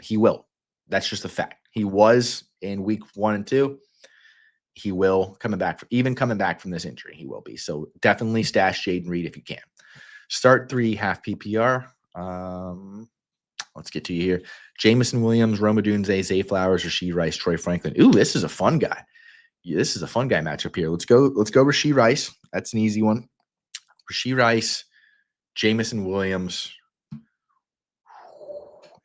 He will. That's just a fact. He was in week 1 and 2. He will coming back from this injury. He will be. So definitely stash Jaden Reed if you can. Start 3 half PPR. Let's get to you here. Jamison Williams, Roma Dunze, Zay Flowers, Rashee Rice, Troy Franklin. Ooh, this is a fun guy. Yeah, this is a fun guy matchup here. Let's go Rashee Rice. That's an easy one. Rashee Rice, Jamison Williams.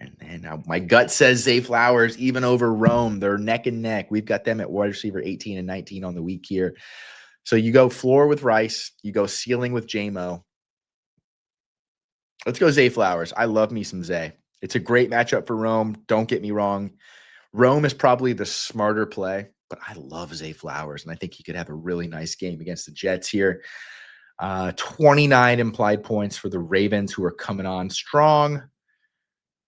And then my gut says Zay Flowers, even over Rome. They're neck and neck. We've got them at wide receiver 18 and 19 on the week here. So you go floor with Rice. You go ceiling with JMO. Let's go Zay Flowers. I love me some Zay. It's a great matchup for Rome. Don't get me wrong. Rome is probably the smarter play, but I love Zay Flowers, and I think he could have a really nice game against the Jets here. 29 implied points for the Ravens, who are coming on strong.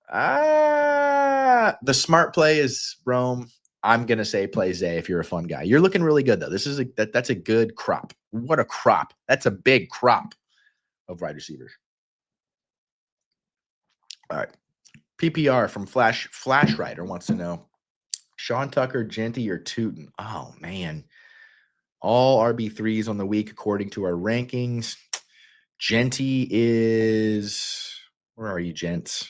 The smart play is Rome. I'm going to say play Zay if you're a fun guy. You're looking really good, though. That's a good crop. What a crop. That's a big crop of wide receivers. All right. PPR from Flash Rider wants to know, Sean Tucker, Genty, or Tootin? Oh, man. All RB3s on the week according to our rankings. Genty is – where are you, gents?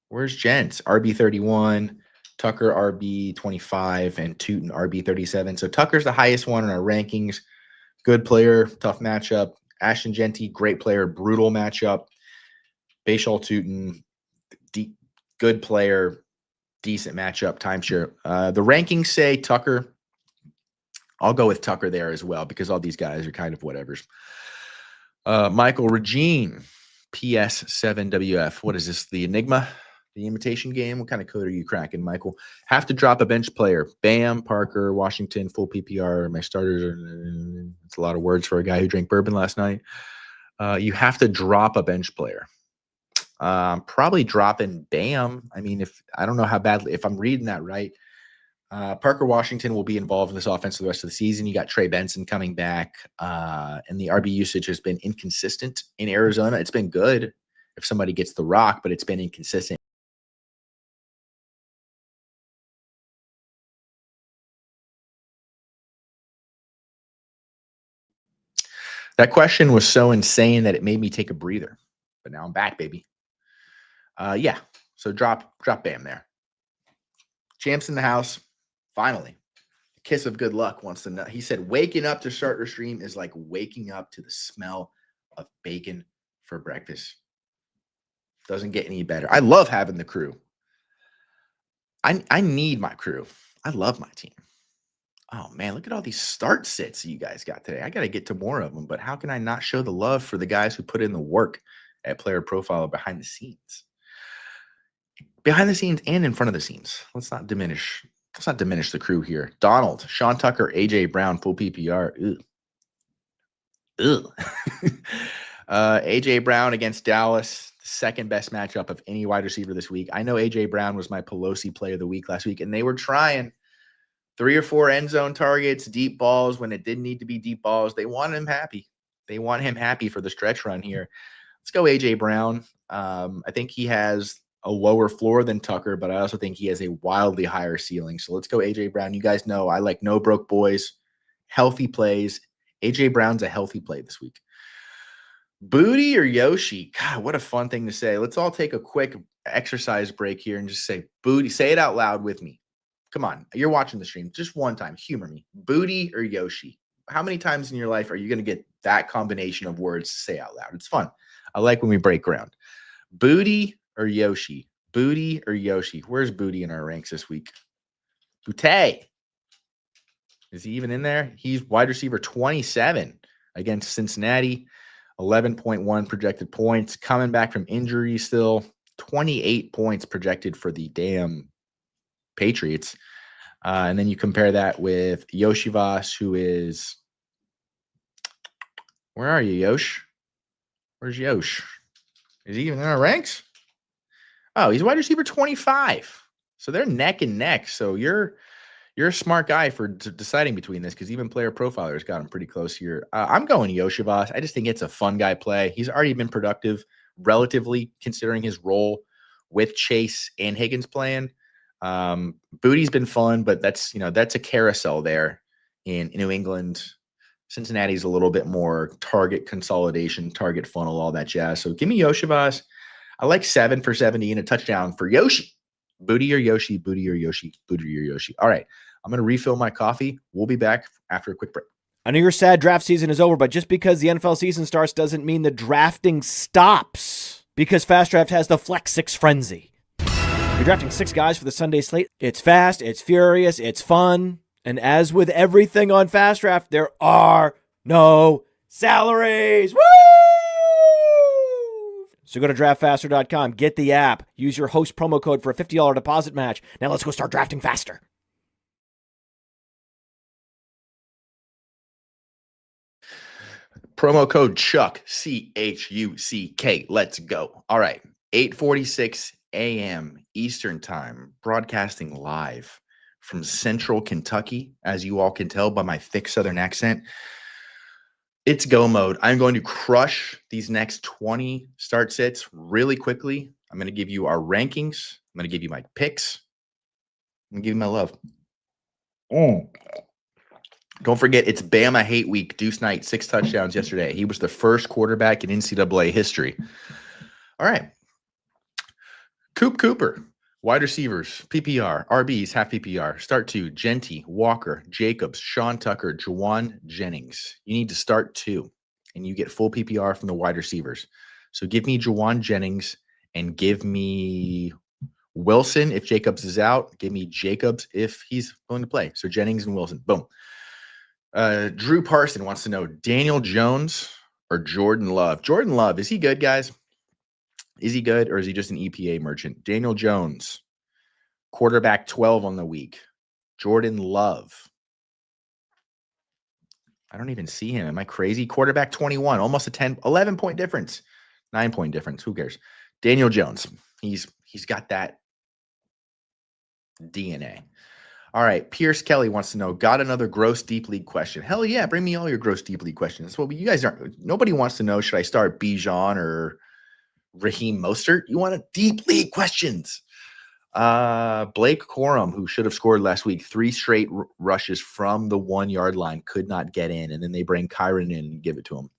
Where's Gents? RB31, Tucker RB25, and Tootin RB37. So Tucker's the highest one in our rankings. Good player, tough matchup. Ashton Genty, great player, brutal matchup. Bashal Tootin, good player, decent matchup, timeshare. The rankings say Tucker I'll go with Tucker there as well because all these guys are kind of whatevers. Michael Regine, PS7WF. What is this? The Enigma? The imitation game? What kind of code are you cracking, Michael? Have to drop a bench player. Bam, Parker, Washington, full PPR. My starters are, it's a lot of words for a guy who drank bourbon last night. You have to drop a bench player. Probably dropping Bam. I mean, I don't know how badly, if I'm reading that right, Parker Washington will be involved in this offense for the rest of the season. You got Trey Benson coming back, and the RB usage has been inconsistent in Arizona. It's been good if somebody gets the rock, but it's been inconsistent. That question was so insane that it made me take a breather, but now I'm back, baby. Yeah, so drop Bam there. Champs in the house, finally. Kiss of good luck wants to know. He said, waking up to start your stream is like waking up to the smell of bacon for breakfast. Doesn't get any better. I love having the crew. I need my crew. I love my team. Oh, man, look at all these start sits you guys got today. I got to get to more of them, but how can I not show the love for the guys who put in the work at Player Profiler behind the scenes? Behind the scenes and in front of the scenes. Let's not diminish the crew here. Donald, Sean Tucker, AJ Brown, full PPR. Ugh. AJ Brown against Dallas, the second best matchup of any wide receiver this week. I know AJ Brown was my Pelosi play of the week last week, and they were trying 3 or 4 end zone targets, deep balls when it didn't need to be deep balls. They want him happy. They want him happy for the stretch run here. Let's go AJ Brown. I think he has a lower floor than Tucker, but I also think he has a wildly higher ceiling. So let's go AJ Brown. You guys know I like no broke boys, healthy plays. AJ Brown's a healthy play this week. Booty or Yoshi? God, what a fun thing to say. Let's all take a quick exercise break here and just say Booty. Say it out loud with me. Come on. You're watching the stream. Just one time. Humor me. Booty or Yoshi? How many times in your life are you going to get that combination of words to say out loud? It's fun. I like when we break ground. Booty or Yoshi? Booty or Yoshi? Where's Booty in our ranks this week? Booty. Is he even in there? He's wide receiver 27 against Cincinnati. 11.1 projected points. Coming back from injury still. 28 points projected for the damn Patriots. And then you compare that with Yoshivas, who is... Where are you, Yosh? Where's Yosh? Is he even in our ranks? Oh, he's wide receiver 25. So they're neck and neck. So you're a smart guy for deciding between this because even Player Profiler's got him pretty close here. I'm going Yoshivas. I just think it's a fun guy play. He's already been productive relatively considering his role with Chase and Higgins playing. Booty's been fun, but that's a carousel there in New England. Cincinnati's a little bit more target consolidation, target funnel, all that jazz. So give me Yoshivas. I like 7 for 70 and a touchdown for Yoshi. Booty or Yoshi, Booty or Yoshi, Booty or Yoshi. All right, I'm going to refill my coffee. We'll be back after a quick break.
I know your sad draft season is over, but just because the NFL season starts doesn't mean the drafting stops. Because Fast Draft has the Flex 6 Frenzy. You're drafting 6 guys for the Sunday slate. It's fast, it's furious, it's fun. And as with everything on Fast Draft, there are no salaries. Woo! So go to draftfaster.com, get the app, use your host promo code for a $50 deposit match. Now let's go start drafting faster.
Promo code Chuck, CHUCK. Let's go. All right, 8:46 a.m. Eastern Time, broadcasting live from Central Kentucky, as you all can tell by my thick Southern accent. It's go mode. I'm going to crush these next 20 start sits really quickly. I'm going to give you our rankings. I'm going to give you my picks. I'm going to give you my love. Don't forget, it's Bama Hate Week. Deuce Knight, 6 touchdowns yesterday. He was the first quarterback in NCAA history. All right. Coop Cooper, wide receivers, PPR, RBs, half PPR. Start 2, Genty, Walker, Jacobs, Sean Tucker, Juwan Jennings. You need to start 2, and you get full PPR from the wide receivers. So give me Juwan Jennings and give me Wilson if Jacobs is out. Give me Jacobs if he's going to play. So Jennings and Wilson. Boom. Drew Parson wants to know Daniel Jones or Jordan Love. Jordan Love, is he good, guys? Is he good, or is he just an EPA merchant? Daniel Jones, quarterback 12 on the week. Jordan Love. I don't even see him. Am I crazy? Quarterback 21, almost a 11-point difference. 9-point difference. Who cares? Daniel Jones. He's got that DNA. All right. Pierce Kelly wants to know, got another gross deep league question. Hell yeah. Bring me all your gross deep league questions. Well, you guys aren't, nobody wants to know, should I start Bijan or Raheem Mostert? You want deep league questions. Blake Corum, who should have scored last week, 3 straight rushes from the 1-yard line, could not get in. And then they bring Kyron in and give it to him.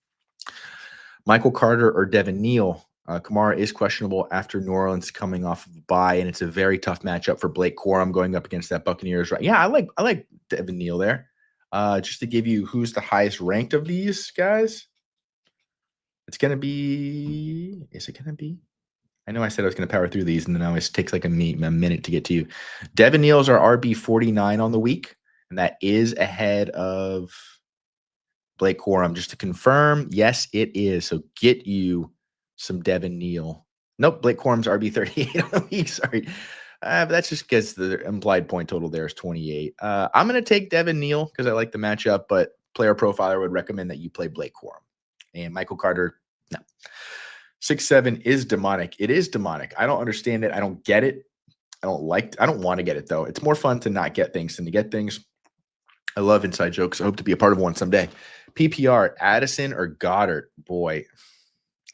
Michael Carter or Devin Neal. Kamara is questionable after New Orleans coming off of a bye, and it's a very tough matchup for Blake Corum going up against that Buccaneers. Right? Yeah, I like Devin Neal there. Just to give you who's the highest ranked of these guys, it's going to be. Is it going to be? I know I said I was going to power through these, and then it always takes like a minute to get to you. Devin Neal's our RB 49 on the week, and that is ahead of Blake Corum. Just to confirm, yes, it is. So get you some Devin Neal. Nope, Blake Corum's RB 38 on the week. Sorry. But that's just because the implied point total there is 28. I'm going to take Devin Neal because I like the matchup, but Player Profiler would recommend that you play Blake Corum. And Michael Carter, no. 6'7" is demonic. It is demonic. I don't understand it. I don't get it. I don't want to get it, though. It's more fun to not get things than to get things. I love inside jokes. I hope to be a part of one someday. PPR, Addison or Goddard? Boy,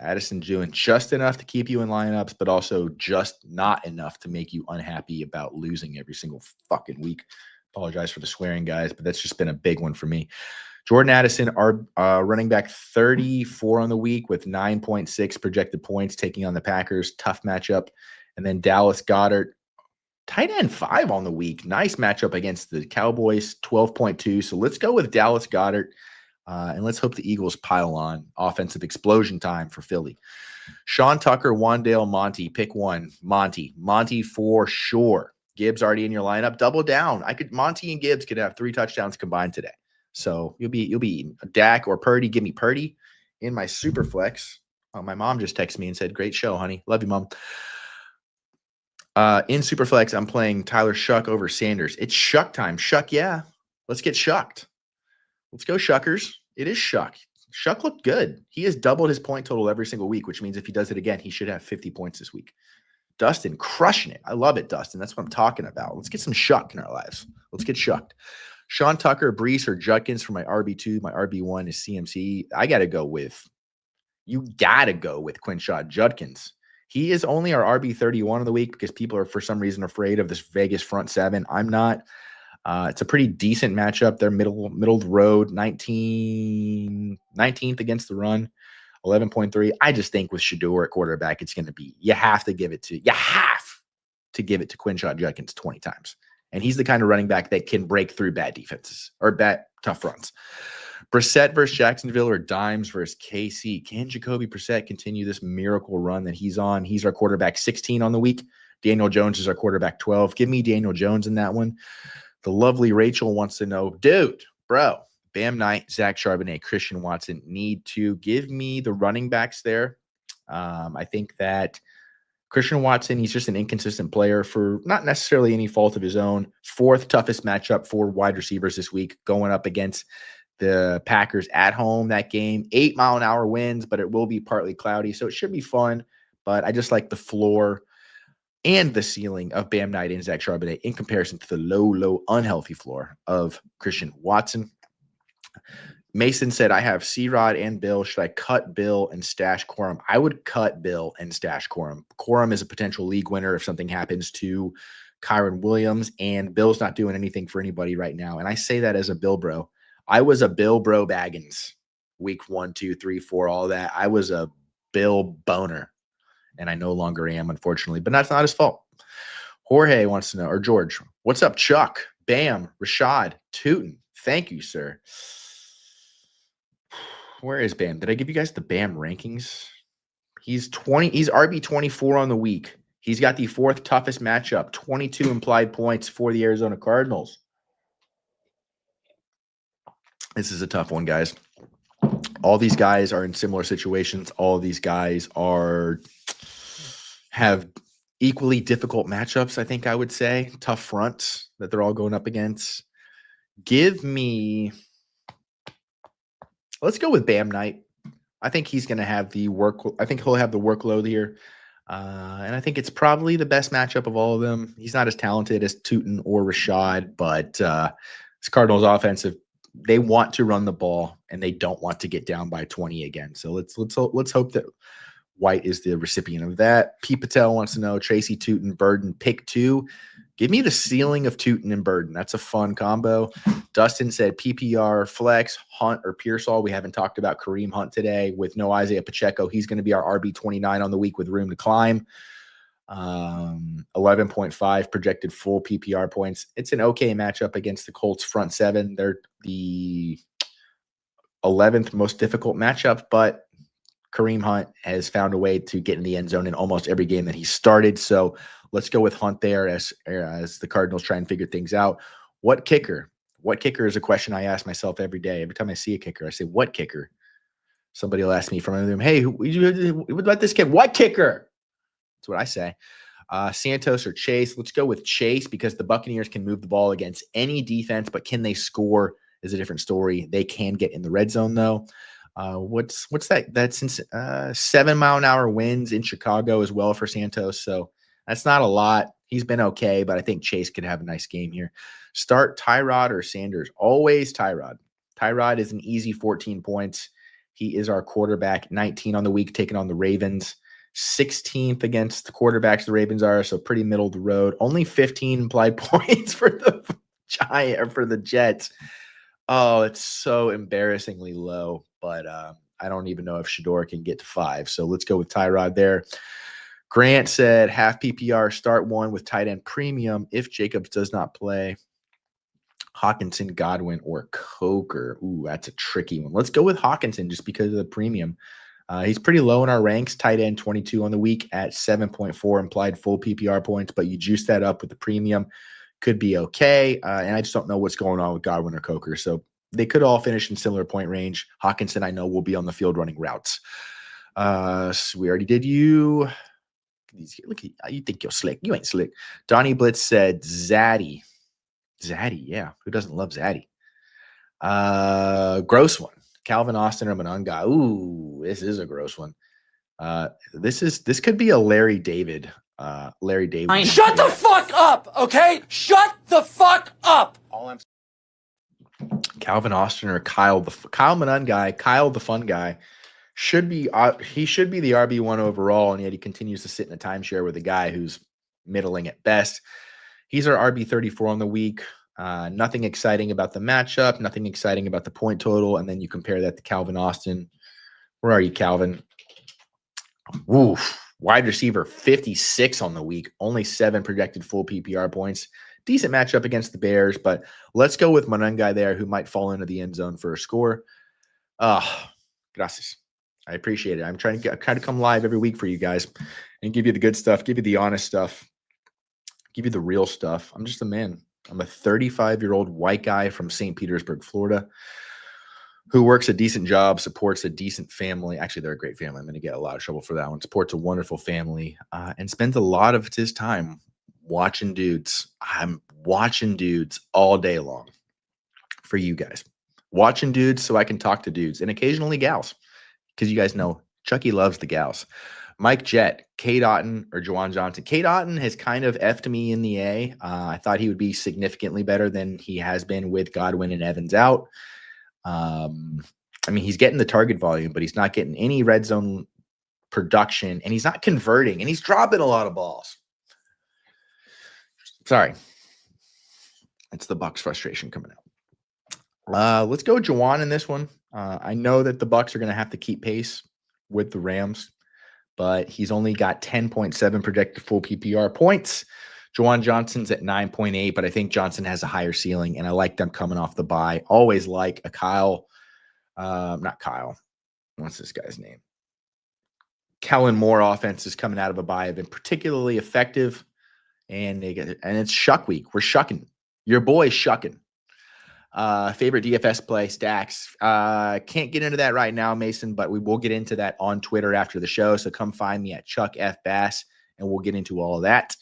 Addison's doing just enough to keep you in lineups, but also just not enough to make you unhappy about losing every single fucking week. Apologize for the swearing, guys, but that's just been a big one for me. Jordan Addison, our running back 34 on the week with 9.6 projected points, taking on the Packers. Tough matchup. And then Dallas Goedert, tight end 5 on the week. Nice matchup against the Cowboys, 12.2. So let's go with Dallas Goedert. And let's hope the Eagles pile on. Offensive explosion time for Philly. Sean Tucker, Wandale, Monty. Pick one. Monty for sure. Gibbs already in your lineup. Double down. Monty and Gibbs could have 3 touchdowns combined today. So you'll be eating Dak or Purdy. Give me Purdy in my super flex. My mom just texted me and said, "Great show, honey. Love you, Mom." In super flex, I'm playing Tyler Shuck over Sanders. It's Shuck time. Shuck, yeah. Let's get shucked. Let's go, Shuckers. It is Shuck. Shuck looked good. He has doubled his point total every single week, which means if he does it again, he should have 50 points this week. Dustin crushing it. I love it, Dustin. That's what I'm talking about. Let's get some Shuck in our lives. Let's get shucked. Sean Tucker, Brees, or Judkins for my RB2. My RB1 is CMC. You got to go with Quinshot Judkins. He is only our RB31 of the week because people are, for some reason, afraid of this Vegas front 7. I'm not. It's a pretty decent matchup. They're middle of the road, 19th against the run, 11.3. I just think with Shador at quarterback, it's going to be, you have to give it to Quinshot Judkins 20 times. And he's the kind of running back that can break through bad defenses or bad tough runs. Brissett versus Jacksonville or Dimes versus KC. Can Jacoby Brissett continue this miracle run that he's on? He's our quarterback 16 on the week. Daniel Jones is our quarterback 12. Give me Daniel Jones in that one. The lovely Rachel wants to know, dude, bro, Bam Knight, Zach Charbonnet, Christian Watson need to give me the running backs there. I think that Christian Watson, he's just an inconsistent player for not necessarily any fault of his own. 4th toughest matchup for wide receivers this week, going up against the Packers at home. That game, 8-mile-an-hour winds, but it will be partly cloudy, so it should be fun. But I just like the floor and the ceiling of Bam Knight and Zach Charbonnet in comparison to the low, unhealthy floor of Christian Watson. Mason said, I have C-Rod and Bill. Should I cut Bill and stash Corum? I would cut Bill and stash Corum. Corum is a potential league winner if something happens to Kyron Williams, and Bill's not doing anything for anybody right now. And I say that as a Bill bro. I was a Bill bro Baggins week 1, 2, 3, 4, all that. I was a Bill boner, and I no longer am, unfortunately. But that's not his fault. Jorge wants to know, or George, what's up, Chuck? Bam, Rashad, Tootin. Thank you, sir. Where is Bam? Did I give you guys the Bam rankings? He's RB 24 on the week. He's got the 4th toughest matchup, 22 implied points for the Arizona Cardinals. This is a tough one, guys. All these guys are in similar situations. All of these guys have equally difficult matchups, I think I would say. Tough fronts that they're all going up against. Let's go with Bam Knight. I think he's going to have the work. I think he'll have the workload here. And I think it's probably the best matchup of all of them. He's not as talented as Tootin or Rashad, but this Cardinals offensive, they want to run the ball and they don't want to get down by 20 again. So let's hope that White is the recipient of that. P. Patel wants to know Tracy, Tootin, Burden, pick 2. Give me the ceiling of Tootin and Burden. That's a fun combo. Dustin said PPR, flex, Hunt, or Pearsall. We haven't talked about Kareem Hunt today with no Isaiah Pacheco. He's going to be our RB29 on the week with room to climb. 11.5 projected full PPR points. It's an okay matchup against the Colts front 7. They're the 11th most difficult matchup, but Kareem Hunt has found a way to get in the end zone in almost every game that he started. So let's go with Hunt there as the Cardinals try and figure things out. What kicker? What kicker is a question I ask myself every day. Every time I see a kicker, I say, what kicker? Somebody will ask me from them, hey, what about this kid? What kicker? That's what I say. Santos or Chase? Let's go with Chase because the Buccaneers can move the ball against any defense, but can they score is a different story. They can get in the red zone, though. What's that? That's 7-mile-an-hour winds in Chicago as well for Santos. So that's not a lot. He's been okay, but I think Chase could have a nice game here. Start Tyrod or Sanders? Always Tyrod. Tyrod is an easy 14 points. He is our quarterback, 19 on the week, taking on the Ravens. 16th against the quarterbacks the Ravens are, so pretty middle of the road. Only 15 implied points for the Jets. Oh, it's so embarrassingly low, but I don't even know if Shador can get to 5. So let's go with Tyrod there. Grant said half PPR, start 1 with tight end premium if Jacobs does not play. Hawkinson, Godwin, or Coker. Ooh, that's a tricky one. Let's go with Hawkinson just because of the premium. He's pretty low in our ranks, tight end 22 on the week at 7.4 implied full PPR points, but you juice that up with the premium. Could be okay. And I just don't know what's going on with Godwin or Coker. So they could all finish in similar point range. Hawkinson, I know, will be on the field running routes. So we already did you. Look, you think you're slick. You ain't slick. Donnie Blitz said Zaddy. Zaddy, yeah. Who doesn't love Zaddy? Gross one. Calvin Austin or Monunga. Ooh, this is a gross one. This could be a Larry David. Larry David.
Shut the fuck up, okay? Shut the fuck up.
All I'm Calvin Austin or Kyle Monunga. Kyle the fun guy should be he should be the RB1 overall, and yet he continues to sit in a timeshare with a guy who's middling at best. He's our RB34 on the week. Nothing exciting about the matchup, nothing exciting about the point total, and then you compare that to Calvin Austin. Where are you, Calvin? Woof. Wide receiver 56 on the week, only 7 projected full PPR points. Decent matchup against the Bears, but let's go with Monunga there, who might fall into the end zone for a score. Gracias. I appreciate it. I'm trying to come live every week for you guys and give you the good stuff, give you the honest stuff, give you the real stuff. I'm just a man. I'm a 35-year-old white guy from St. Petersburg, Florida, who works a decent job, supports a decent family. Actually, they're a great family. I'm going to get a lot of trouble for that one. Supports a wonderful family and spends a lot of his time watching dudes. I'm watching dudes all day long for you guys. Watching dudes so I can talk to dudes and occasionally gals because you guys know Chucky loves the gals. Mike Jett, Cade Otton, or Juwan Johnson. Cade Otton has kind of effed me in the A. I thought he would be significantly better than he has been with Godwin and Evans out. I mean, he's getting the target volume, but he's not getting any red zone production, and he's not converting, and he's dropping a lot of balls. Sorry. It's the Bucs frustration coming out. Let's go Juwan in this one. I know that the Bucs are going to have to keep pace with the Rams, but he's only got 10.7 projected full PPR points. Juwan Johnson's at 9.8, but I think Johnson has a higher ceiling, and I like them coming off the bye. Always like a Kyle, not Kyle. What's this guy's name? Kellen Moore offenses coming out of a bye have been particularly effective, and it's Shuck week. We're shucking. Your boy's shucking. Favorite DFS play, stacks. Can't get into that right now, Mason, but we will get into that on Twitter after the show. So come find me at Chuck F. Bass, and we'll get into all of that.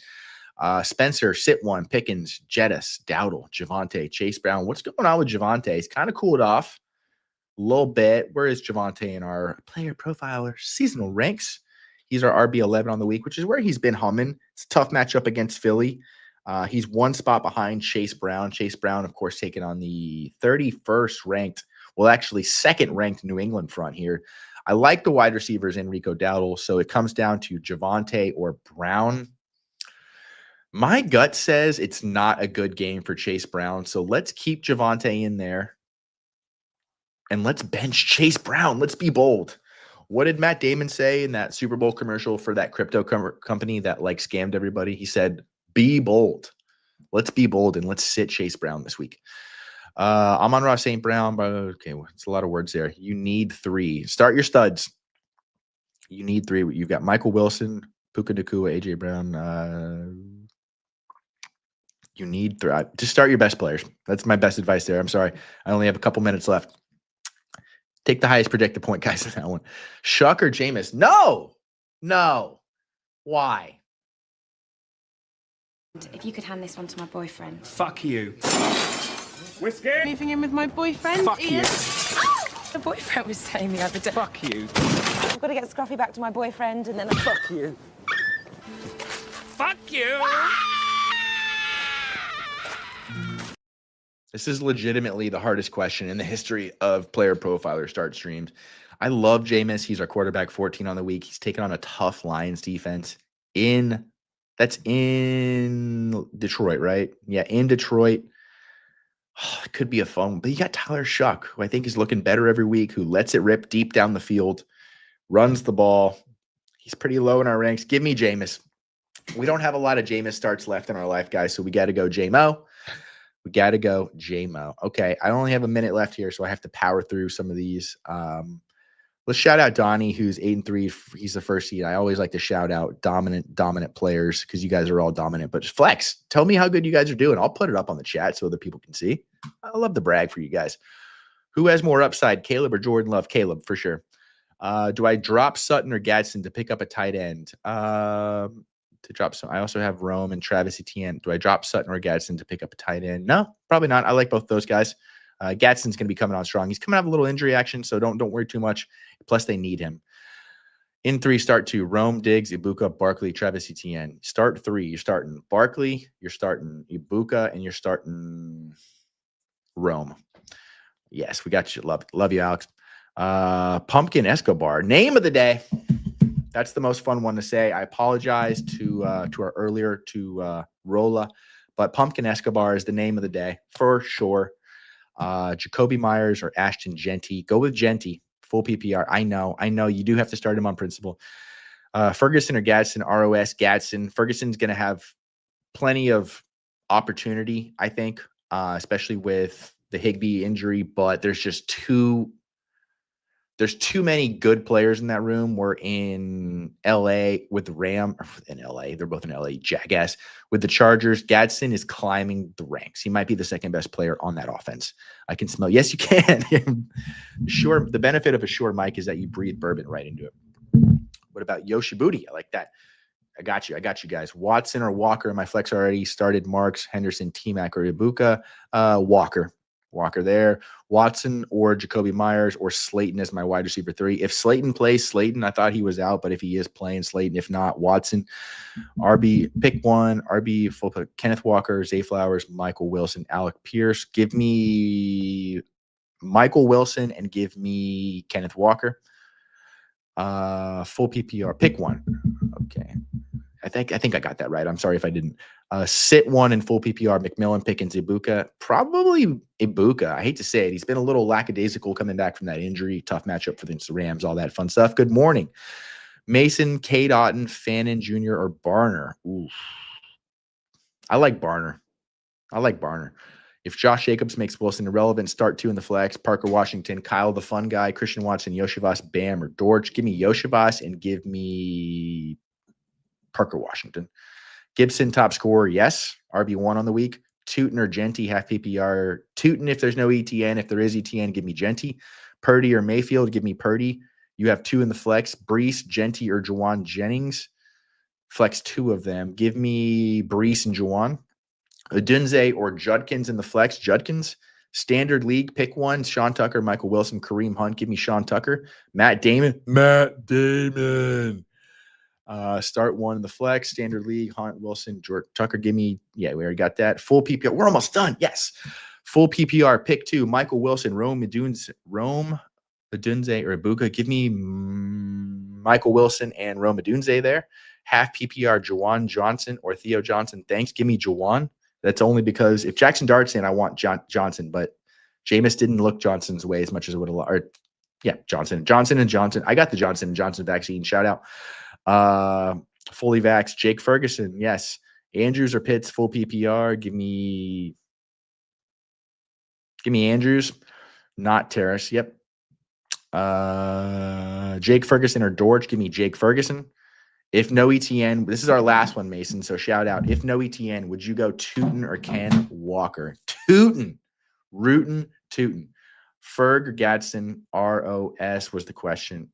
Spencer, Sit One, Pickens, Jettis, Dowdle, Javonte, Chase Brown. What's going on with Javonte? He's kind of cooled off a little bit. Where is Javonte in our player profiler seasonal ranks? He's our RB11 on the week, which is where he's been humming. It's a tough matchup against Philly. He's one spot behind Chase Brown. Chase Brown, of course, taking on the 31st ranked, well, actually second ranked New England front here. I like the wide receivers in Rico Dowdle, so it comes down to Javonte or Brown. My gut says it's not a good game for Chase Brown, so let's keep Javonte in there, and let's bench Chase Brown. Let's be bold. What did Matt Damon say in that Super Bowl commercial for that crypto company that like scammed everybody? He said, be bold. Let's be bold, and let's sit Chase Brown this week. Amon-Ra St. Brown, but okay, well, it's a lot of words there. You need 3. Start your studs. You need 3. You've got Michael Wilson, Puka Nacua, A.J. Brown. You need 3. Just start your best players. That's my best advice there. I'm sorry. I only have a couple minutes left. Take the highest projected point guys in that one. Shuck or Jameis? No. Why?
If you could hand this one to my boyfriend.
Fuck you.
Whiskey?
Moving in with my boyfriend,
Fuck
Ian.
you.
The boyfriend was saying the other day.
Fuck you.
I've got to get Scruffy back to my boyfriend and then
Fuck you.
Fuck you!
This is legitimately the hardest question in the history of player profiler start streams. I love Jameis. He's our quarterback 14 on the week. He's taking on a tough Lions defense that's in Detroit, right? Yeah, in Detroit. Oh, it could be a fun one. But you got Tyler Shuck, who I think is looking better every week, who lets it rip deep down the field, runs the ball. He's pretty low in our ranks. Give me Jameis. We don't have a lot of Jameis starts left in our life, guys, so we got to go J-Mo. We got to go J-Mo. Okay, I only have a minute left here, so I have to power through some of these. Let's shout out Donnie, who's 8-3. He's the first seed. I always like to shout out dominant players because you guys are all dominant. But flex, tell me how good you guys are doing. I'll put it up on the chat so other people can see. I love to brag for you guys. Who has more upside, Caleb or Jordan Love? Caleb, for sure. Do I drop Sutton or Gadsden to pick up a tight end? To drop some. I also have Rome and Travis Etienne. Do I drop Sutton or Gadsden to pick up a tight end? No, probably not. I like both those guys. Gadsden's going to be coming on strong. He's coming out of a little injury action, so don't worry too much. Plus, they need him. In 3, start 2. Rome, Diggs, Ibuka, Barkley, Travis Etienne. Start 3. You're starting Barkley, you're starting Ibuka, and you're starting Rome. Yes, we got you. Love you, Alex. Pumpkin Escobar. Name of the day. That's the most fun one to say. I apologize to our earlier to Rolla, but Pumpkin Escobar is the name of the day for sure. Jacoby Myers or Ashton Genty. Go with Genty. Full PPR. I know. You do have to start him on principle. Ferguson or Gadsden. ROS Gadsden. Ferguson's going to have plenty of opportunity, I think, especially with the Higbee injury, but there's too many good players in that room. We're in LA with the Ram, or in LA. They're both in LA, jackass. With the Chargers, Gadsden is climbing the ranks. He might be the second best player on that offense. I can smell. Yes, you can. Sure. The benefit of a short mic is that you breathe bourbon right into it. What about Yoshi Booty? I like that. I got you guys. Watson or Walker in my flex already started. Marks, Henderson, T-Mac, or Ibuka. Walker there. Watson or Jacoby Myers or Slayton as my wide receiver 3. If Slayton plays, Slayton, I thought he was out, but if he is playing, Slayton. If not, Watson. RB, pick 1. RB, full pick. Kenneth Walker, Zay Flowers, Michael Wilson, Alec Pierce. Give me Michael Wilson and give me Kenneth Walker. Full PPR. Pick 1. Okay. I think I got that right. I'm sorry if I didn't. Sit 1 in full PPR. McMillan, Pickens, Ibuka. Probably Ibuka. I hate to say it. He's been a little lackadaisical coming back from that injury. Tough matchup for the Rams. All that fun stuff. Good morning. Mason, Cade Otton, Fannin Jr., or Barner. Ooh. I like Barner. If Josh Jacobs makes Wilson irrelevant, start 2 in the flex. Parker Washington, Kyle the fun guy, Christian Watson, Yoshivas, Bam, or Dortch. Give me Yoshivas and give me Parker Washington. Gibson, top scorer, yes. RB1 on the week. Tootin or Genty, half PPR. Tootin if there's no ETN. If there is ETN, give me Genty. Purdy or Mayfield, give me Purdy. You have 2 in the flex, Brees, Genty, or Juwan Jennings. Flex 2 of them. Give me Brees and Juwan. Odunze or Judkins in the flex. Judkins. Standard league, pick one. Sean Tucker, Michael Wilson, Kareem Hunt. Give me Sean Tucker. Matt Damon. Start one in the flex. Standard league, Hunt, Wilson, George Tucker. Give me, we already got that. Full PPR. We're almost done. Yes. Full PPR, pick 2. Michael Wilson, Rome Odunze, or Ibuka. Give me Michael Wilson and Rome Odunze there. Half PPR, Jawan Johnson or Theo Johnson. Thanks. Give me Jawan. That's only because if Jackson Dart's in, I want Johnson, but Jameis didn't look Johnson's way as much as it would have. Johnson. I got the Johnson & Johnson vaccine. Shout out. Fully vaxxed. Jake Ferguson. Yes. Andrews or Pitts, full PPR. Give me Andrews, not Terrace. Yep. Jake Ferguson or Dortch. Give me Jake Ferguson. If no ETN, this is our last one, Mason. So shout out. If no ETN, would you go Tootin or Ken Walker? Tootin. Rootin' Tootin. Ferg or Gadsden? ROS was the question.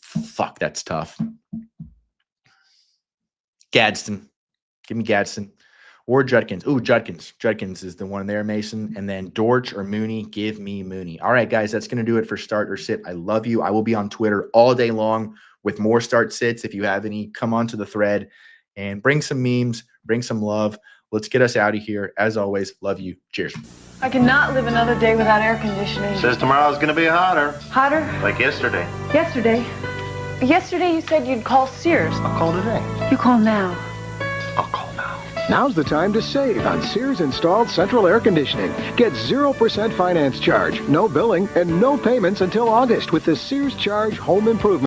Fuck, that's tough. Gadsden. Give me Gadsden. Or Judkins. Ooh, Judkins. Judkins is the one there, Mason. And then Dortch or Mooney. Give me Mooney. All right, guys, that's going to do it for Start or Sit. I love you. I will be on Twitter all day long with more start sits. If you have any, come onto the thread and bring some memes, bring some love. Let's get us out of here. As always, love you. Cheers.
I cannot live another day without air conditioning.
Says tomorrow's gonna be hotter.
Hotter?
Like yesterday.
Yesterday you said you'd call Sears.
I'll call today.
You call now.
I'll call now.
Now's the time to save on Sears installed central air conditioning. Get 0% finance charge, no billing, and no payments until August with the Sears Charge Home Improvement.